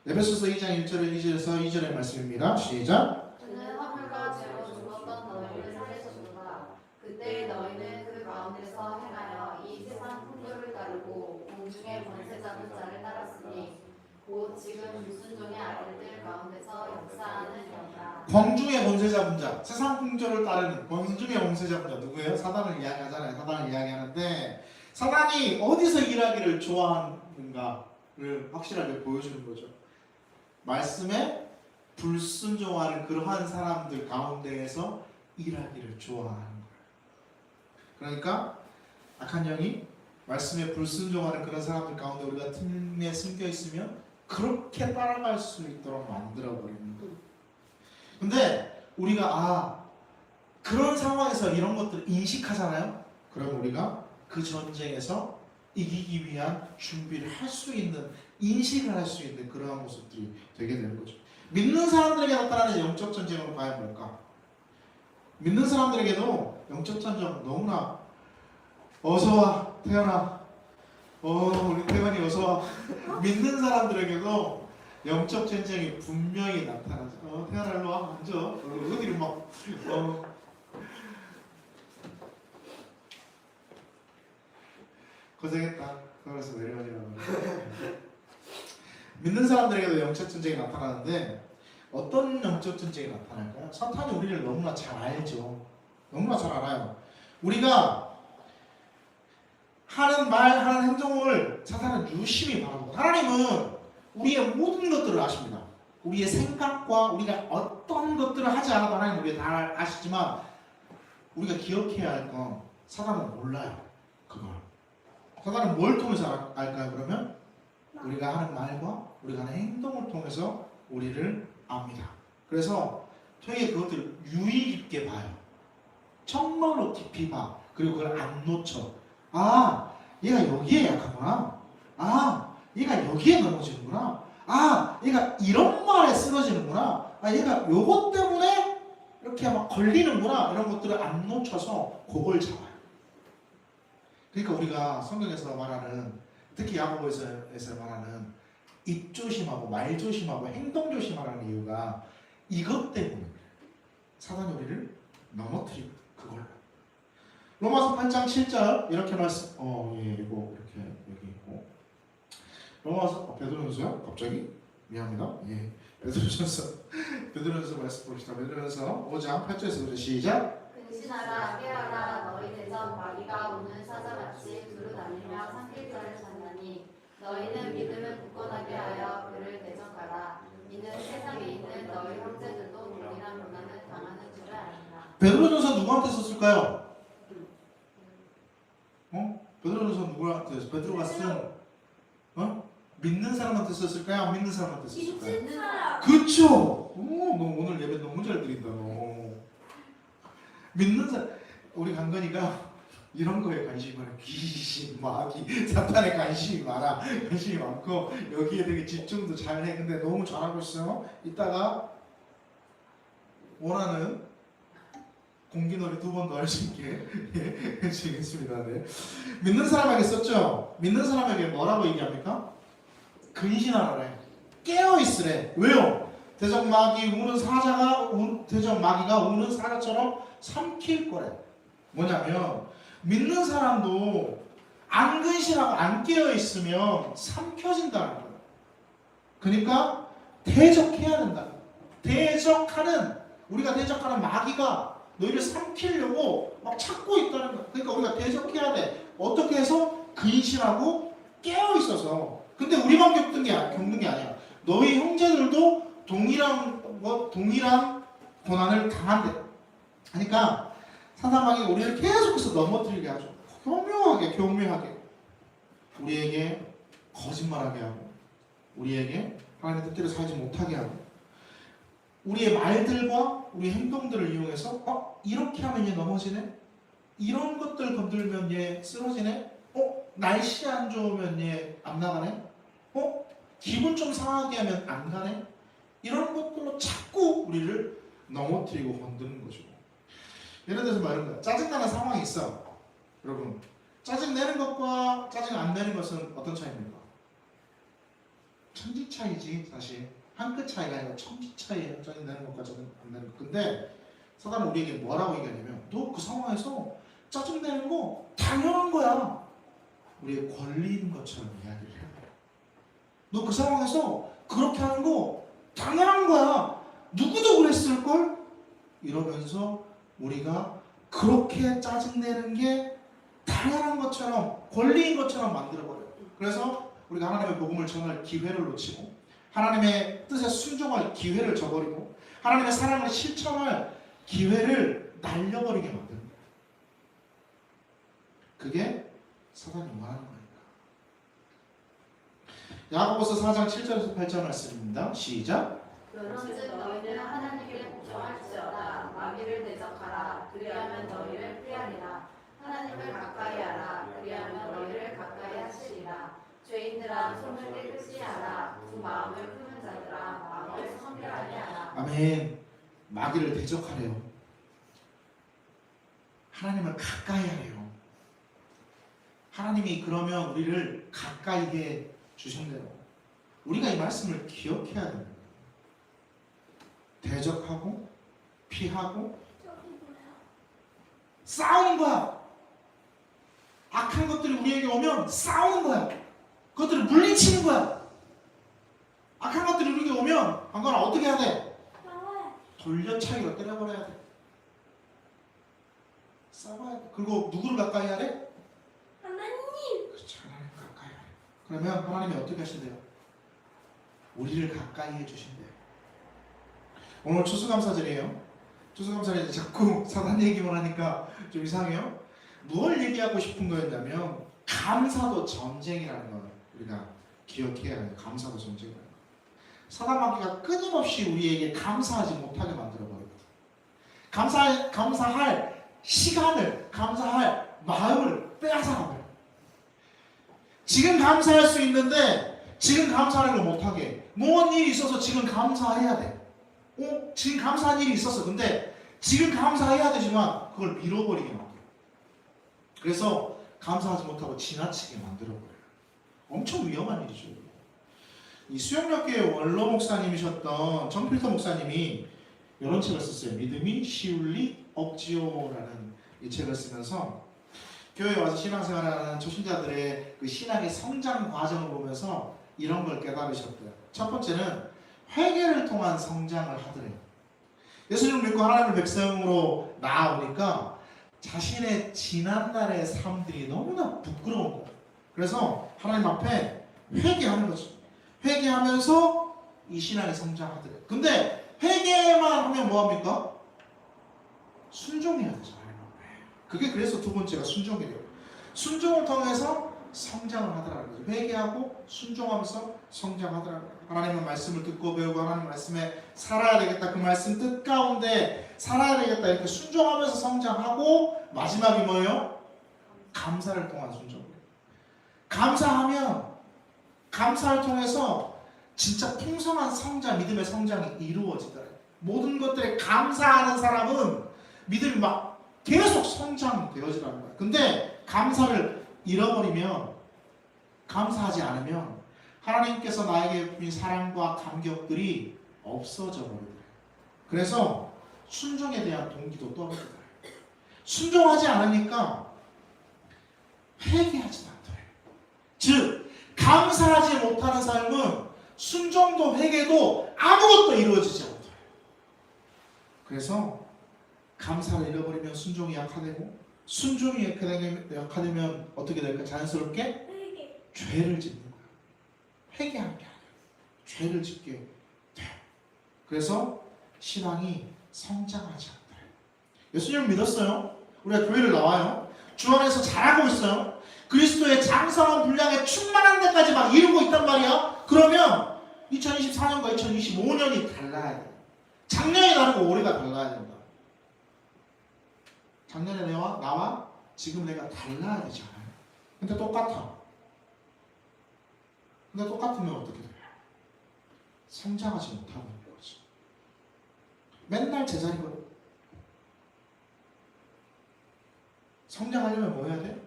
에베소서 2장 1절에서 2절의 말씀입니다. 시작. 그는 화물과 죄로 죽었던 너희를 살리셨도다. 그때 너희는 그 가운데서 행하여 이 세상 풍조를 따르고 공중의 권세자는 자를 따랐으니 곧 지금 불순종의 아들들 가운데서 역사하는 영이라. 광중의 권세자분자, 세상 풍조를 따르는 광중의 권세자분자 누구예요? 사단을 이야기하잖아요. 사단을 이야기하는데 사단이 어디서 일하기를 좋아하는가를 확실하게 보여주는 거죠. 말씀에 불순종하는 그러한 사람들 가운데에서 일하기를 좋아하는 거예요. 그러니까 악한 영이 말씀에 불순종하는 그런 사람들 가운데 우리가 틈에 숨겨 있으면 그렇게 따라갈 수 있도록 만들어버리는 거예요. 근데 우리가 그런 상황에서 이런 것들을 인식하잖아요. 그럼 우리가 그 전쟁에서 이기기 위한 준비를 할 수 있는, 인식을 할 수 있는 그러한 모습들이 되게 되는 거죠. 믿는 사람들에게 나타나는 영적 전쟁은 과연 뭘까? 믿는 사람들에게도 영적 전쟁은 너무나 어서와 태연아, 우리 태연이 어서와. 믿는 사람들에게도 영적 전쟁이 분명히 나타나죠. 태연아 일로 와, 앉아. 어디를 막 고생했다. 그래서 내려오려고. 믿는 사람들에게도 영적 전쟁이 나타나는데 어떤 영적 전쟁이 나타날까요? 사탄이 우리를 너무나 잘 알죠. 너무나 잘 알아요. 우리가 하는 말, 하는 행동을 사탄은 유심히 바라보고 하나님은 우리의 모든 것들을 아십니다. 우리의 생각과 우리가 어떤 것들을 하지 않아도 하나님 우리가 다 아시지만 우리가 기억해야 할 건 사단은 몰라요. 그걸. 사단은 뭘 통해서 알까요? 그러면 우리가 하는 말과 우리가 하는 행동을 통해서 우리를 압니다. 그래서 되게 그것들을 유의 깊게 봐요. 정말로 깊이 봐. 그리고 그걸 안 놓쳐. 아, 얘가 여기에 약하구나. 아, 얘가 여기에 넘어지는구나. 아, 얘가 이런 말에 쓰러지는구나. 아, 얘가 요것 때문에 이렇게 막 걸리는구나. 이런 것들을 안 놓쳐서 그걸 잡아요. 그러니까 우리가 성경에서 말하는, 특히 야고보에서 말하는 입 조심하고 말 조심하고 행동 조심하라는 이유가 이것 때문에 사단이 우리를 넘어뜨리고 그걸로. 로마서 8장 7절 이렇게 말씀. 이거 이렇게 여기 있고. 로마서 베드로전서요? 갑자기 미안합니다. 베드로전서 말씀 봅시다. 베드로전서 5장 8절에서 시작. 근신하라 깨어라 너희 대적 마귀가 오는 사자같이 두루 다니며 삼킬 자를 찾나니 너희는 믿음을 굳건하게 하여 그를 대적하라. 이는 세상에 있는 너희 형제들도 동일한 고난을 당하는 줄을 아니라. 베드로전서 누구한테 썼을까요? 베드로전서 누구한테? 베드로가 쓴 믿는 사람한테 썼을까요? 안 믿는 사람한테 썼을까요? 믿는 사람. 그쵸? 너 오늘 예배 너무 잘 드린다. 너. 믿는 사람. 우리 강건이가 이런 거에 관심이 많아. 귀신, 마귀, 사탄에 관심이 많아. 관심이 많고 여기에 되게 집중도 잘해. 근데 너무 잘하고 있어요. 이따가 원하는 공기놀이 2번 더 할 수 있게 해주겠습니다. 네. 믿는 사람에게 썼죠? 믿는 사람에게 뭐라고 얘기합니까? 근신하라래. 깨어있으래. 왜요? 대적 마귀가 우는 사자처럼 삼킬 거래. 뭐냐면 믿는 사람도 안 근신하고 안 깨어있으면 삼켜진다는 거예요. 그러니까 대적해야 된다. 우리가 대적하는 마귀가 너희를 삼키려고 막 찾고 있다는 거야. 그러니까 우리가 대적해야 돼. 어떻게 해서? 근신하고 깨어있어서. 근데 우리만 겪는 게 아니야. 너희 형제들도 동일한 고난을 당한대. 그러니까 사탄마귀가 우리를 계속해서 넘어뜨리게 하죠. 교묘하게 우리에게 거짓말하게 하고 우리에게 하나님의 뜻대로 살지 못하게 하고 우리의 말들과 우리 행동들을 이용해서 이렇게 하면 얘 넘어지네? 이런 것들 건들면 얘 쓰러지네? 날씨 안 좋으면 얘 안 나가네? 기분 좀 상하게 하면 안 가네? 이런 것들로 자꾸 우리를 넘어뜨리고 건드는 거죠. 예를 들어서 말하는 거야. 짜증나는 상황이 있어. 여러분, 짜증내는 것과 짜증 안 내는 것은 어떤 차이입니까? 천지 차이지 사실. 한 끗 차이가 아니라 천지 차이예요. 짜증 내는 것과 짜증 안 내는 것. 근데 사단은 우리에게 뭐라고 얘기하냐면 너 그 상황에서 짜증 내는 거 당연한 거야. 우리의 권리인 것처럼 이야기를 해요. 너 그 상황에서 그렇게 하는 거 당연한 거야. 누구도 그랬을걸? 이러면서 우리가 그렇게 짜증내는 게 당연한 것처럼 권리인 것처럼 만들어버려요. 그래서 우리가 하나님의 복음을 전할 기회를 놓치고 하나님의 뜻에 순종할 기회를 저버리고 하나님의 사랑을 실천할 기회를 날려버리게 만드는 거예요. 그게 사단이 원하는 거니까. 야고보서 4장 7절에서 8절 말씀입니다. 시작. 그런즉 너희는 하나님께 복종할지어다. 마귀를 대적하라. 그리하면 너희를 피하리라. 하나님을 가까이 하라. 그리하면 너희를 가까이 하시리라. 죄인들아 손을 깨끗이 하라. 두 마음을 푸는 자들아 마음을 성결하게 하라. 아멘. 마귀를 대적하래요. 하나님을 가까이 하래요. 하나님이 그러면 우리를 가까이 해 주신대요. 우리가 이 말씀을 기억해야 됩니다. 대적하고 피하고 싸우는 거야. 악한 것들이 우리에게 오면 싸우는 거야. 그것들을 물리치는 거야. 악한 것들이 우리에게 오면 강건아 어떻게 해야 돼? 돌려차기로 때려버려야 돼. 싸워야 돼. 그리고 누구를 가까이 하래? 하나님. 그렇죠. 하나님 가까이 하래. 그러면 하나님이 어떻게 하신대요? 우리를 가까이 해주신대요. 오늘 추수감사절이에요. 추수감사절에 자꾸 사단 얘기만 하니까 좀 이상해요. 뭘 얘기하고 싶은 거였냐면 감사도 전쟁이라는 걸 우리가 기억해야 해요. 감사도 전쟁이라는 거. 사단 마귀가 끊임없이 우리에게 감사하지 못하게 만들어버리거든. 감사할 시간을, 감사할 마음을 빼앗아가버려. 지금 감사할 수 있는데 지금 감사하는 걸 못하게. 뭔 일이 있어서 지금 감사해야 돼. 지금 감사한 일이 있었어. 근데 지금 감사해야 되지만 그걸 밀어버리게 만들어. 그래서 감사하지 못하고 지나치게 만들어버려요. 엄청 위험한 일이죠. 이 수영역교회 원로 목사님이셨던 정필터 목사님이 이런 책을 썼어요. 믿음이 쉬울리 억지요라는 이 책을 쓰면서 교회에 와서 신앙생활하는 초신자들의 그 신앙의 성장 과정을 보면서 이런 걸 깨달으셨대요. 첫 번째는 회개를 통한 성장을 하더래요. 예수님을 믿고 하나님의 백성으로 나아오니까 자신의 지난날의 삶들이 너무나 부끄러운 거예요. 그래서 하나님 앞에 회개하는 거죠. 회개하면서 이 신앙이 성장하더래요. 근데 회개만 하면 뭐합니까? 순종해야 되죠. 하나님 앞에. 그게 그래서 두 번째가 순종이래요. 순종을 통해서 성장을 하더라는 거죠. 회개하고 순종하면서 성장하더라는 거예요. 하나님의 말씀을 듣고 배우고 하나님 말씀에 살아야 되겠다. 그 말씀 뜻 가운데 살아야 되겠다. 이렇게 순종하면서 성장하고 마지막이 뭐예요? 감사를 통한 순종이에요. 감사하면 감사를 통해서 진짜 풍성한 성장, 믿음의 성장이 이루어지더래요. 모든 것들에 감사하는 사람은 믿음이 막 계속 성장되어지라는 거예요. 근데 감사를 잃어버리면, 감사하지 않으면 하나님께서 나에게 주신 사랑과 감격들이 없어져 버리더래요. 그래서 순종에 대한 동기도 떨어지더래요. 순종하지 않으니까 회개하지도 않더래요. 즉 감사하지 못하는 삶은 순종도 회개도 아무것도 이루어지지 못해요. 그래서 감사를 잃어버리면 순종이 약화되고, 순종이 약화되면 어떻게 될까? 자연스럽게 회개. 죄를 짓는 거예요. 회개하는 게 아니에요. 죄를 짓게 돼요. 그래서 신앙이 성장하지 않아요. 예수님을 믿었어요. 우리가 교회를 나와요. 주 안에서 잘하고 있어요. 그리스도의 장성한 분량에 충만한 데까지 막 이루고 있단 말이야. 그러면 2024년과 2025년이 달라야 돼. 작년이 다르고 올해가 달라야 된다. 작년에 나와 지금 내가 달라야 되잖아요. 근데 똑같아. 근데 똑같으면 어떻게 돼요? 성장하지 못하고 있는 거지. 맨날 제자리거든. 성장하려면 뭐 해야 돼?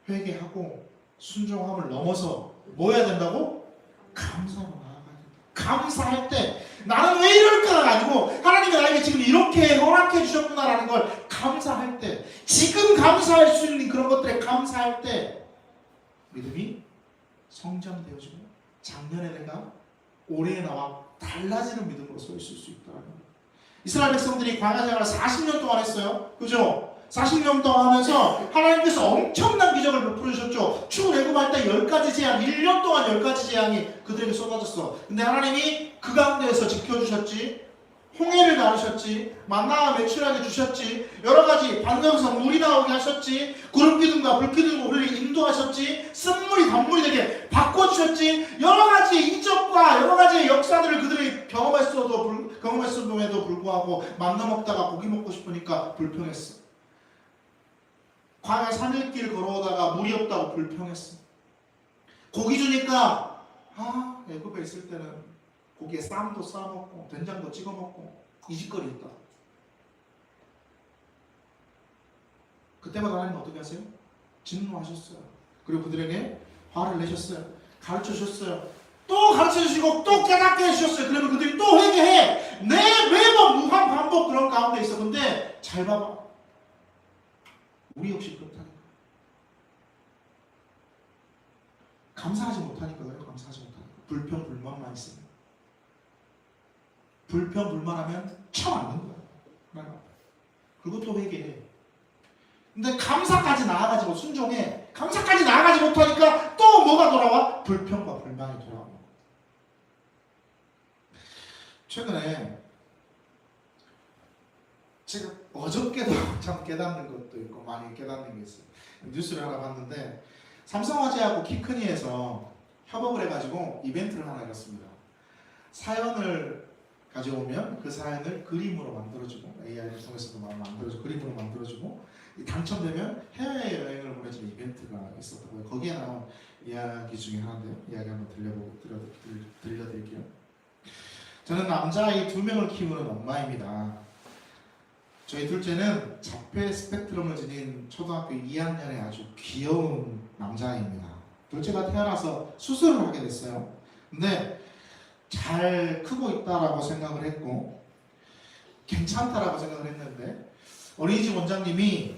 회개하고 순종함을 넘어서 뭐 해야 된다고? 감사로 나아가야 된다. 감사할 때 나는 왜 이럴까가 아니고 하나님이 나에게 지금 이렇게 허락해 주셨구나라는 걸 감사할 때, 지금 감사할 수 있는 그런 것들에 감사할 때 믿음이 성장되어지고 작년에 내가 올해 나와 달라지는 믿음으로 서 있을 수 있다는 거예요. 이스라엘 백성들이 광야 생활을 40년 동안 했어요. 그죠? 40년 동안 하면서 하나님께서 엄청난 기적을 베풀어 주셨죠. 출애굽할 때 10가지 재앙, 1년 동안 10가지 재앙이 그들에게 쏟아졌어. 근데 하나님이 그 가운데에서 지켜주셨지. 홍해를 가르셨지. 만나와 매출하게 주셨지. 여러 가지 반석에서 물이 나오게 하셨지. 구름 기둥과 불 기둥으로 우리를 인도하셨지. 쓴물이 단물이 되게 바꿔주셨지. 여러 가지 이적과 여러 가지 역사들을 그들이 경험했음에도 불구하고 만나 먹다가 고기 먹고 싶으니까 불평했어. 광야 3일길 걸어오다가 물이 없다고 불평했어. 고기 주니까 애굽에 있을 때는 고기에 쌈도 싸먹고 된장도 찍어먹고 이 짓거리 했다. 그때마다 하나님 어떻게 하세요? 진노하셨어요. 그리고 그들에게 화를 내셨어요. 가르쳐 주셨어요. 또 가르쳐 주시고 또 깨닫게 해주셨어요. 그러면 그들이 또 회개해. 매번 무한 반복 그런 가운데 있어. 근데 잘 봐봐. 우리 역시 그렇다니까. 감사하지 못하니까 그래요. 감사하지 못하니까. 불평 불만만 있으면. 불평 불만하면 쳐 맞는 거야. 그리고 또 회개해. 근데 감사까지 나아가지고 순종해. 감사까지 나아가지 못하니까 또 뭐가 돌아와? 불평과 불만이 돌아와. 최근에 제가 어저께도 참 깨닫는 것도 있고 많이 깨닫는 게 있어요. 뉴스를 하나 봤는데 삼성화재하고 키크니에서 협업을 해가지고 이벤트를 하나 열었습니다. 사연을 가져오면 그 사연을 그림으로 만들어주고 AI를 통해서도 만들어주고 그림으로 만들어주고 당첨되면 해외여행을 보내주는 이벤트가 있었다고요. 거기에 나온 이야기 중에 하나인데요. 이야기 한번 들려드릴게요. 저는 남자아이 2명을 키우는 엄마입니다. 저희 둘째는 자폐 스펙트럼을 지닌 초등학교 2학년의 아주 귀여운 남자아이입니다. 둘째가 태어나서 수술을 하게 됐어요. 근데 잘 크고 있다라고 생각을 했고 괜찮다라고 생각을 했는데 어린이집 원장님이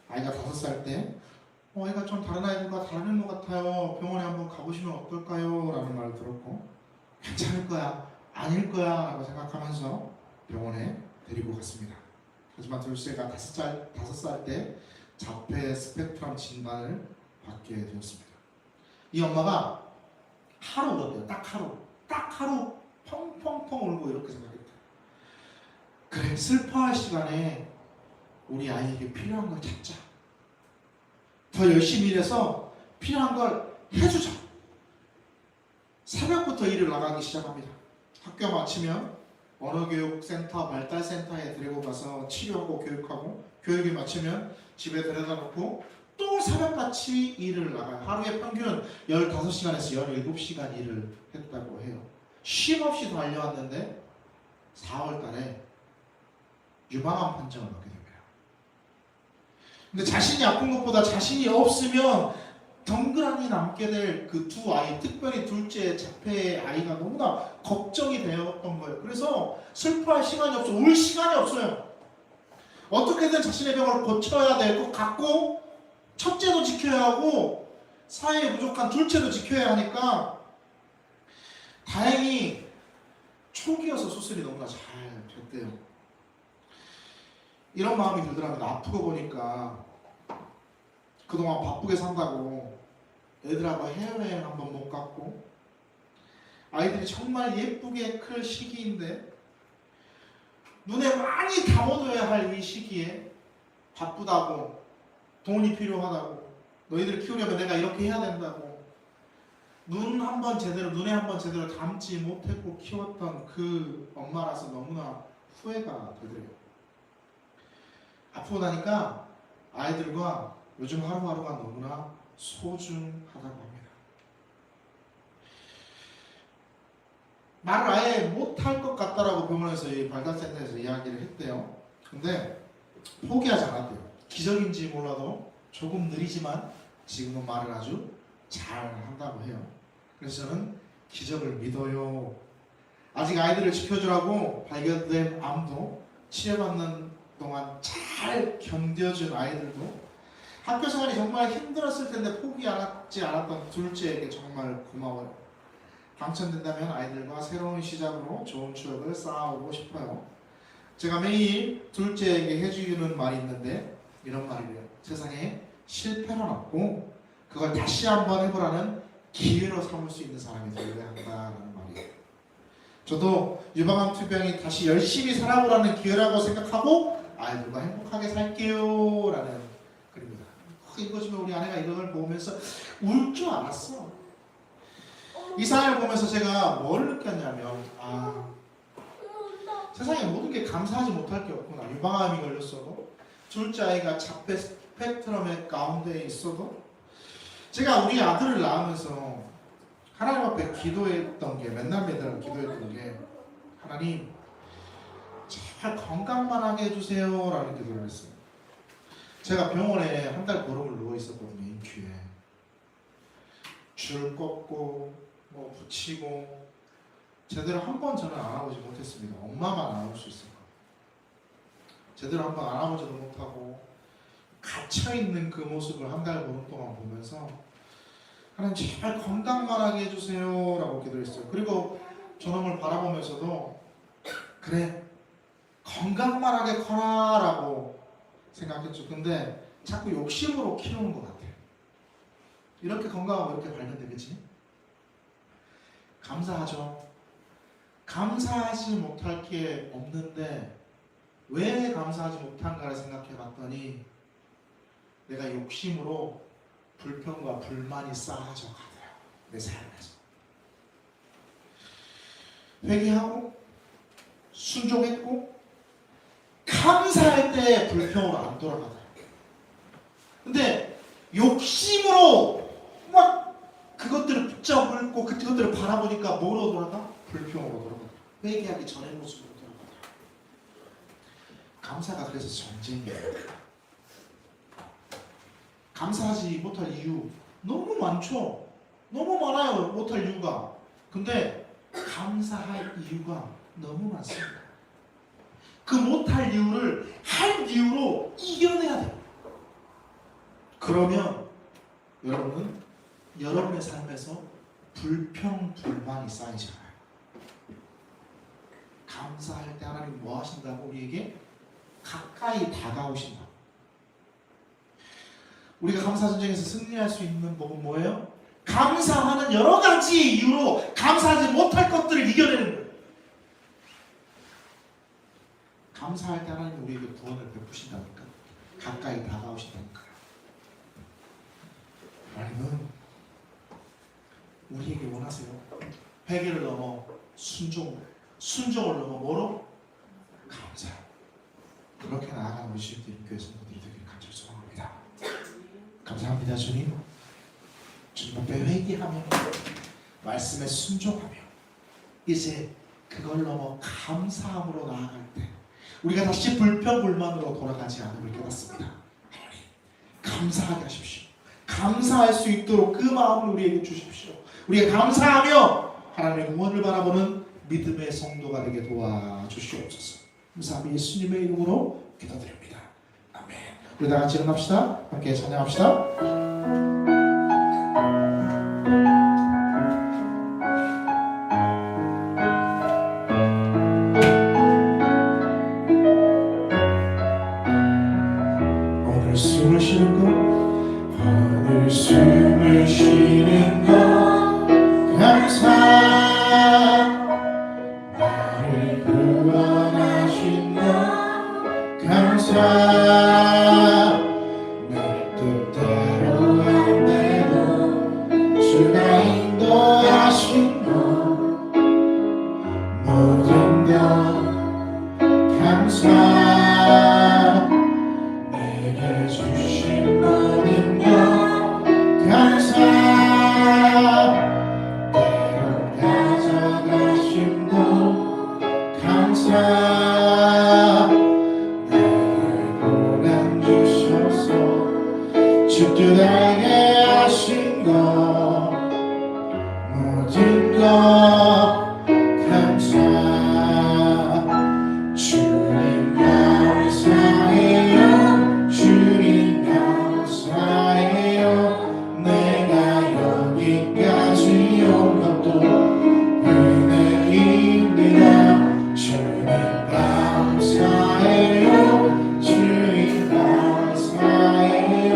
아이가 5살 때 아이가 좀 다른 아이들과 다른 것 같아요. 병원에 한번 가보시면 어떨까요? 라는 말을 들었고 괜찮을 거야, 아닐 거야 라고 생각하면서 병원에 데리고 갔습니다. 하지만 둘째가 5살 때 자폐 스펙트럼 진단을 받게 되었습니다. 이 엄마가 하루 울었대요. 딱 하루 펑펑펑 울고 이렇게 생각했다. 그래, 슬퍼할 시간에 우리 아이에게 필요한 걸 찾자. 더 열심히 일해서 필요한 걸 해주자. 새벽부터 일을 나가기 시작합니다. 학교 마치면 언어교육센터, 발달센터에 데리고 가서 치료하고 교육하고 교육이 마치면 집에 데려다 놓고 또 새벽같이 일을 나가요. 하루에 평균 15시간에서 17시간 일을 했다고 해요. 쉼 없이 달려왔는데 4월 달에 유방암 판정을 받게 됩니다. 근데 자신이 아픈 것보다 자신이 없으면 덩그러니 남게 될 그 두 아이, 특별히 둘째 자폐 아이가 너무나 걱정이 되었던 거예요. 그래서 슬퍼할 시간이 없어, 울 시간이 없어요. 어떻게든 자신의 병을 고쳐야 될 것 같고 첫째도 지켜야 하고 사회에 부족한 둘째도 지켜야 하니까 다행히 초기여서 수술이 너무나 잘 됐대요. 이런 마음이 들더랍니다. 아프고 보니까 그동안 바쁘게 산다고 애들하고 해외여행 한번 못 갔고 아이들이 정말 예쁘게 클 시기인데 눈에 많이 담아둬야 할 이 시기에 바쁘다고 돈이 필요하다고 너희들 키우려면 내가 이렇게 해야 된다고 눈에 한 번 제대로 담지 못했고 키웠던 그 엄마라서 너무나 후회가 되더래요. 아프고 나니까 아이들과 요즘 하루하루가 너무나 소중하다고 합니다. 말을 아예 못할 것 같다라고 병원에서 이 발달센터에서 이야기를 했대요. 근데 포기하지 않았대요. 기적인지 몰라도 조금 느리지만 지금은 말을 아주 잘 한다고 해요. 그래서 저는 기적을 믿어요. 아직 아이들을 지켜주라고 발견된 암도 치료받는 동안 잘 견뎌준 아이들도 학교 생활이 정말 힘들었을 텐데 포기하지 않았던 둘째에게 정말 고마워요. 당첨된다면 아이들과 새로운 시작으로 좋은 추억을 쌓아오고 싶어요. 제가 매일 둘째에게 해주는 말이 있는데 이런 말이래요. 세상에 실패는 없고 그걸 다시 한번 해보라는 기회로 삼을 수 있는 사람이 되어야 한다는 말이에요. 저도 유방암 투병이 다시 열심히 살아보라는 기회라고 생각하고 아이들과 행복하게 살게요 라는 글입니다. 읽어주면 우리 아내가 이걸 보면서 울 줄 알았어. 이 사연을 보면서 제가 뭘 느꼈냐면 세상에 모든 게 감사하지 못할 게 없구나. 유방암이 걸렸어도 둘째 아이가 자폐 스펙트럼의 가운데에 있어도 제가 우리 아들을 낳으면서 하나님 앞에 기도했던 게 맨날 기도했던 게 하나님 제발 건강만 하게 해주세요 라는 기도를 했어요. 제가 병원에 한 달 보름을 누워 있었거든요. 인큐에 줄 꺾고 뭐 붙이고 제대로 한 번 저는 알아보지 못했습니다. 엄마만 알아볼 수 있을 거예요. 제대로 한 번 알아보지도 못하고 갇혀있는 그 모습을 한 달 보름 동안 보면서 하나님 제발 건강만 하게 해주세요 라고 기도했어요. 그리고 저놈을 바라보면서도 그래 건강만 하게 커라 라고 생각했죠. 근데 자꾸 욕심으로 키우는 것 같아요. 이렇게 건강하고 이렇게 발견돼, 그치? 감사하죠. 감사하지 못할 게 없는데 왜 감사하지 못한가를 생각해 봤더니 내가 욕심으로 불평과 불만이 쌓아져 가더라고, 내 삶에서. 회개하고 순종했고 감사할 때 불평으로 안 돌아가더라고. 근데 욕심으로 막 그것들을 붙잡고 그것들을 바라보니까 뭐로 돌아가? 불평으로 돌아가. 회개하기 전의 모습으로 돌아가. 감사가 그래서 전쟁이에요. 감사하지 못할 이유 너무 많죠. 너무 많아요, 못할 이유가. 근데 감사할 이유가 너무 많습니다. 그 못할 이유를 할 이유로 이겨내야 돼요. 그러면 여러분은 여러분의 삶에서 불평, 불만이 쌓이지 않아요. 감사할 때 하나님 뭐 하신다고? 우리에게 가까이 다가오신다고. 우리가 감사 전쟁에서 승리할 수 있는 법은 뭐예요? 감사하는 여러 가지 이유로 감사하지 못할 것들을 이겨내는 거예요. 감사할 때 하나님 우리에게 구원을 베푸신다니까. 가까이 다가오신다니까요. 하나님은 우리에게 원하세요. 회개를 넘어 순종을 넘어 뭐로? 감사. 그렇게 나아가는 우리 주님들 교회 성도들이 되기를 간절히 소망합니다. 감사합니다, 주님. 주님 앞에 회개하며 말씀에 순종하며 이제 그걸 넘어 감사함으로 나아갈 때 우리가 다시 불평불만으로 돌아가지 않음을 깨닫습니다. 하나님, 감사하게 하십시오. 감사할 수 있도록 그 마음을 우리에게 주십시오. 우리가 감사하며 하나님의 응원을 바라보는 믿음의 성도가 되게 도와주시옵소서. 감사합니다. 예수님의 이름으로 기도드립니다. 아멘. 우리 다 같이 일어납시다. 함께 찬양합시다. 오늘 숨을 쉬는 것, 오늘 숨을 쉬는 것 감사. 나를 구원하신 것 감사. 내 뜻대로 안 돼도 주가 인도하신 것 모든 것 감사. 내게 주신 모든 것 감사. 때로 가져가신 것 감사. 내게 고난 주셔서 주뜻 알게 하신 것 모든 것 감사. 주님 감사해요. 주님 감사해요. 내가 여기까지 온 것도 은혜입니다. 주님 감사해요. 주님 감사해요.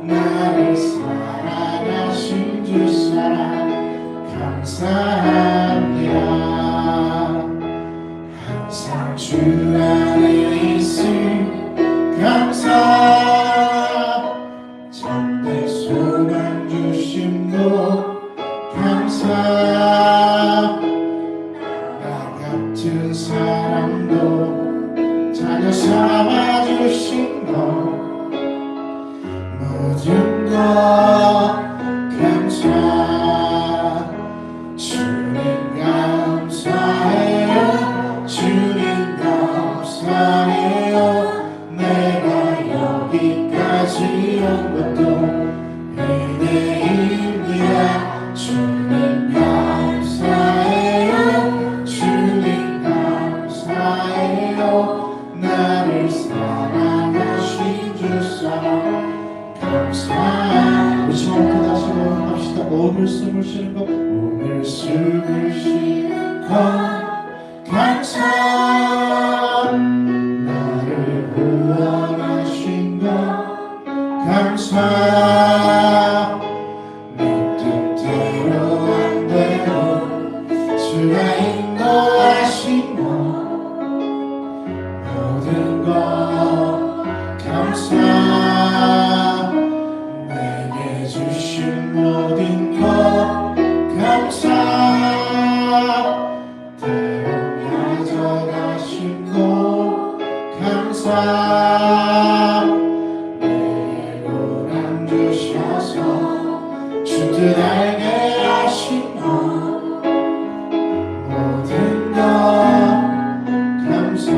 나를 사랑하신 주 사랑 감사합니다. 항상 주 안에 있음 감사. 참된 소망 주심도 감사. 나 같은 사람도 자녀 삼아 주신 것 모든 것 감사. 주님 감사해요. 주님 감사해요. 내가 여기까지 온 것도 은혜입니다. 주님 감사해요. 주님 감사해요. 나를 사랑하신 주 사랑 감사. 우리 처음부터 다시 한번 합시다. 오늘 숨을 쉬는 것, 오늘 숨을 쉬는 것 감사. 나를 구원하신 것 감사. 내게 고난 주셔서 주뜻 알게 하시고 모든 것 감사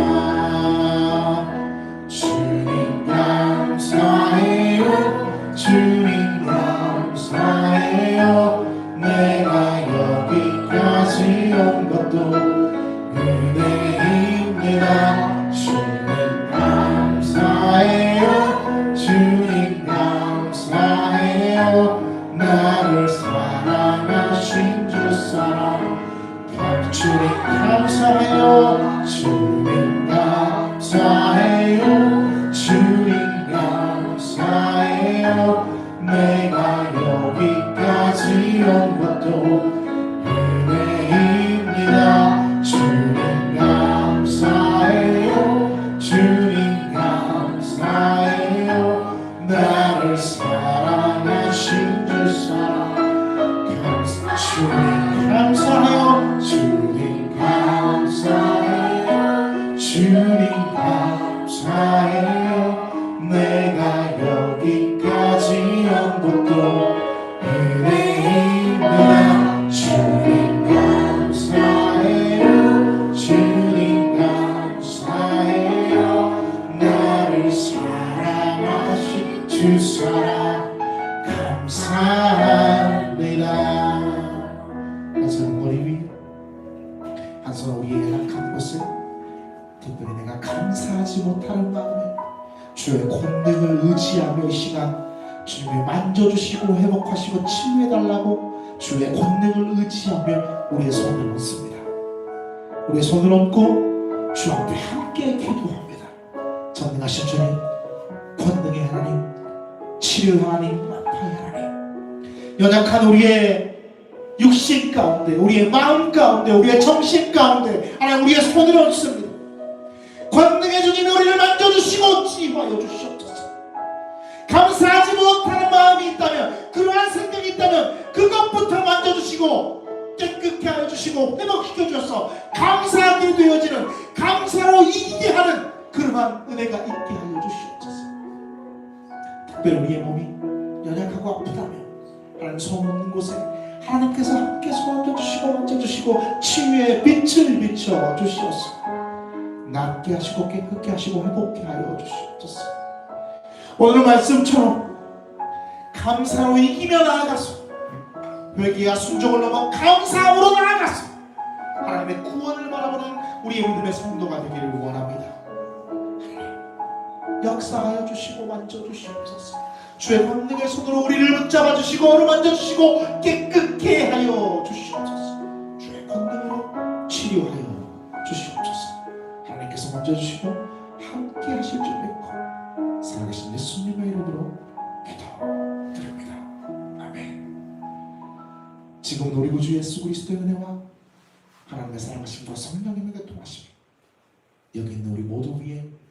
주님 감사해요 주님 감사해요 내가 여기까지 온 것도 은혜입니다 주님 감사해요 주님 감사해요 나를 사랑하신 주 사랑 주님 감사해요 주님 감사해요 주님 감사해요 내가 여기까지 온 것도 은혜입니다 주님 감사해요 주님 감사해요 나를 사랑하신 주 사랑 주님 감사해요 주님 감사해요 주님 감사해요 내가 여기까지 온 것도 은혜입니다 주님 감사해요 주님 감사해요 나를 사랑하신 주 사랑 감사합니다 한 손은 머리 위에 한 손은 우리의 연약한 곳에 특별히 내가 감사하지 못하는 마음에 주의 권능을 의지하며 이 시간 주님이 만져주시고 회복하시고 치유해달라고 주의 권능을 의지하며 우리의 손을 얹습니다. 우리의 손을 얹고 주 앞에 함께 기도합니다. 전능하신 주님, 권능의 하나님, 치료의 하나님, 아파의 하나님, 연약한 우리의 육신 가운데, 우리의 마음 가운데, 우리의 정신 가운데 하나님 우리의 손을 얹습니다. 권능의 주님이 우리를 만져주시고 치유하여 주시옵소서. 감사하지 못하는 마음이 있다면, 그러한 생각이 있다면 그것부터 만져주시고 깨끗게 하여 주시고 회복시켜 주셔서 감사하게 되어지는, 감사로 이기게 하는 그러한 은혜가 있게 하여 주시옵소서. 특별히 우리의 몸이 연약하고 아프다면 하나님 손 없는 곳에 하나님께서 함께 손 얹어주시고 만져주시고 치유의 빛을 비춰 주시옵소서. 낫게 하시고 깨끗게 하시고 회복케 하여 주시옵소서. 오늘 말씀처럼 감사로 이기며 나아가서 회개와 순종을 넘어 감사함으로 나아가서 하나님의 구원을 바라보는 우리의 믿음의 성도가 되기를 원합니다. 역사하여 주시고 만져주시옵소서. 주의 권능의 손으로 우리를 붙잡아 주시고 어루만져 주시고 깨끗게 하여 주시옵소서. 주의 권능으로 치료하여 주시옵소서. 하나님께서 만져주시고 함께 하실 줄 믿고 살아계신 예수님의 이름으로 기도드립니다. 아멘. 지금 우리 구주 예수 그리스도의 은혜와 하나님의 사랑하심과 성령님의 교통하심이 여기 있는 우리 모두 위에